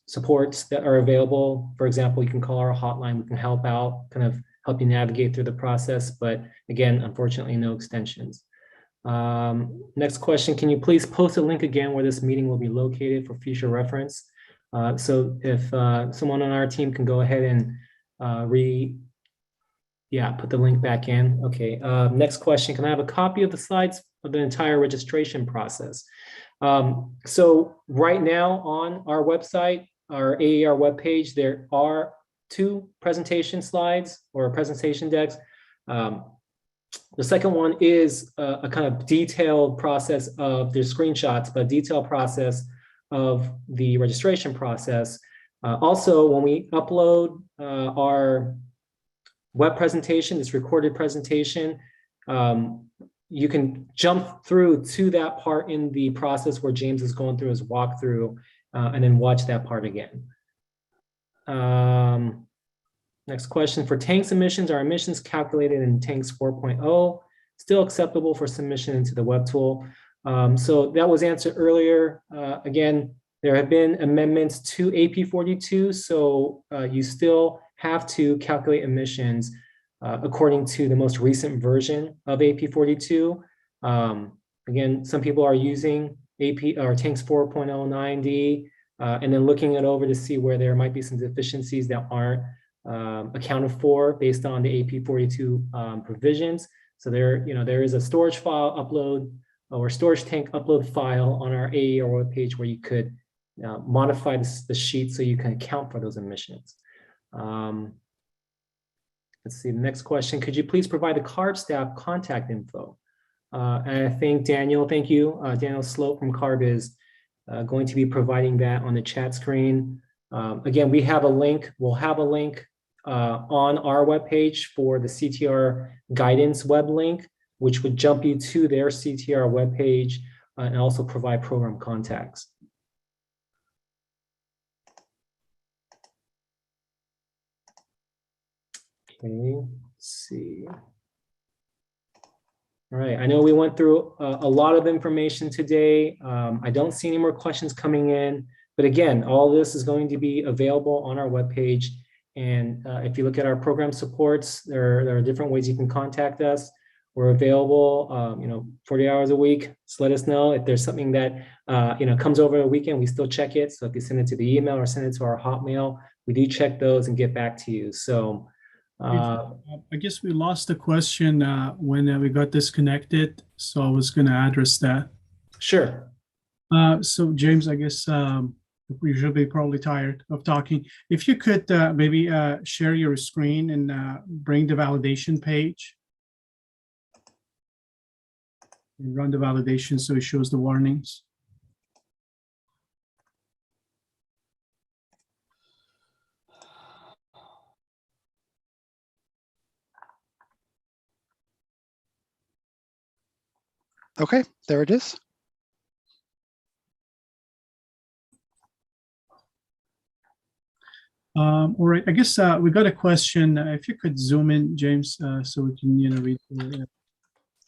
supports that are available. For example, you can call our hotline. We can help out, kind of help you navigate through the process. But again, unfortunately, no extensions. Next question, can you please post a link again where this meeting will be located for future reference? So if someone on our team can go ahead and put the link back in. Okay, next question, can I have a copy of the slides of the entire registration process? So right now on our website, our AER webpage, there are 2 presentation slides or presentation decks. The second one is a kind of detailed process of the screenshots, but detailed process of the registration process. Also, when we upload our web presentation, this recorded presentation, you can jump through to that part in the process where James is going through his walkthrough and then watch that part again. Next question, for tanks emissions, are emissions calculated in tanks 4.0 still acceptable for submission into the web tool? So that was answered earlier. Again, there have been amendments to AP42, so you still have to calculate emissions according to the most recent version of AP42. Again, some people are using AP or tanks 4.09D and then looking it over to see where there might be some deficiencies that aren't accounted for based on the AP42 provisions. So there is a storage file upload or storage tank upload file on our AER webpage where you could modify the sheet so you can account for those emissions. Let's see, the next question. Could you please provide the CARB staff contact info? And I think Daniel, thank you. Daniel Slope from CARB is going to be providing that on the chat screen. Again, we have a link. We'll have a link on our webpage for the CTR guidance web link, which would jump you to their CTR webpage and also provide program contacts. Okay, let's see. All right, I know we went through a lot of information today. I don't see any more questions coming in, but again, all this is going to be available on our webpage. And if you look at our program supports, there are different ways you can contact us. We're available, 40 hours a week. Just let us know if there's something that comes over the weekend. We still check it. So if you send it to the email or send it to our Hotmail, we do check those and get back to you. So. I guess we lost the question when we got disconnected, so I was going to address that. Sure. So James, I guess you should be probably tired of talking. If you could maybe share your screen and bring the validation page and run the validation so it shows the warnings. Okay, there it is. All right, I guess we got a question. If you could zoom in, James, so we can read.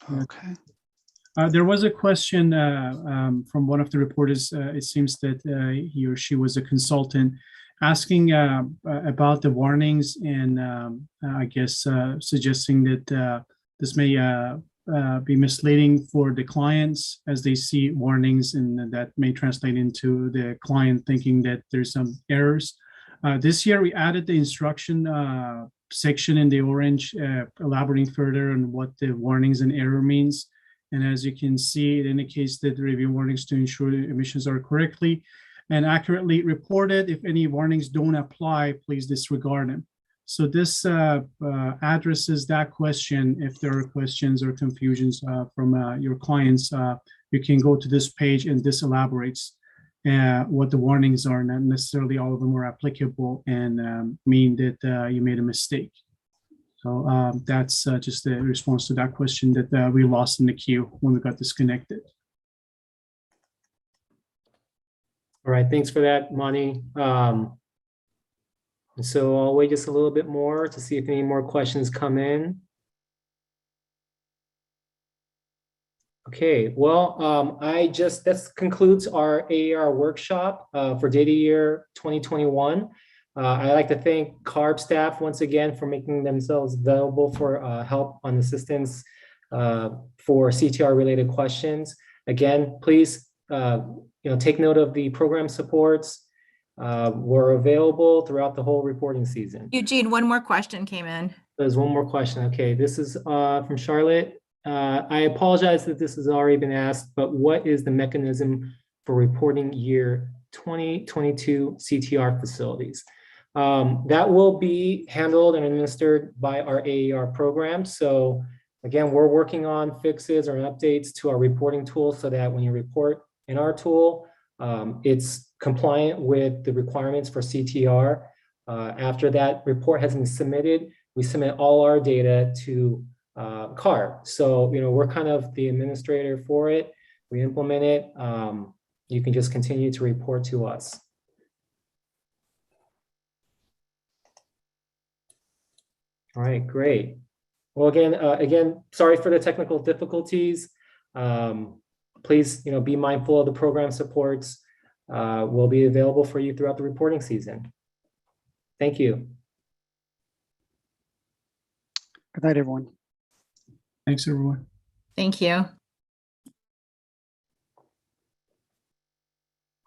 Okay. There was a question from one of the reporters. It seems that he or she was a consultant asking about the warnings and I guess suggesting that this may be misleading for the clients as they see warnings, and that may translate into the client thinking that there's some errors. This year, we added the instruction section in the orange, elaborating further on what the warnings and error means. And as you can see, it indicates that the review warnings to ensure emissions are correctly and accurately reported. If any warnings don't apply, please disregard them. So this addresses that question. If there are questions or confusions from your clients, you can go to this page, and this elaborates what the warnings are. Not necessarily all of them are applicable and mean that you made a mistake. So that's just a response to that question that we lost in the queue when we got disconnected. All right, thanks for that, Mani. So I'll wait just a little bit more to see if any more questions come in. Okay, well, this concludes our AER workshop for data year 2021. I'd like to thank CARB staff once again for making themselves available for help on assistance for CTR related questions. Again, please take note of the program supports. We're available throughout the whole reporting season. Eugene, one more question came in. There's one more question. Okay, this is from Charlotte. I apologize that this has already been asked, but what is the mechanism for reporting year 2022 CTR facilities? That will be handled and administered by our AER program. So again, we're working on fixes or updates to our reporting tool so that when you report in our tool, it's compliant with the requirements for CTR. After that report has been submitted, we submit all our data to CARB. So, we're kind of the administrator for it. We implement it. You can just continue to report to us. All right, great. Well, again, sorry for the technical difficulties. Please, be mindful of the program supports. Will be available for you throughout the reporting season. Thank you. Good night, everyone. Thanks, everyone. Thank you.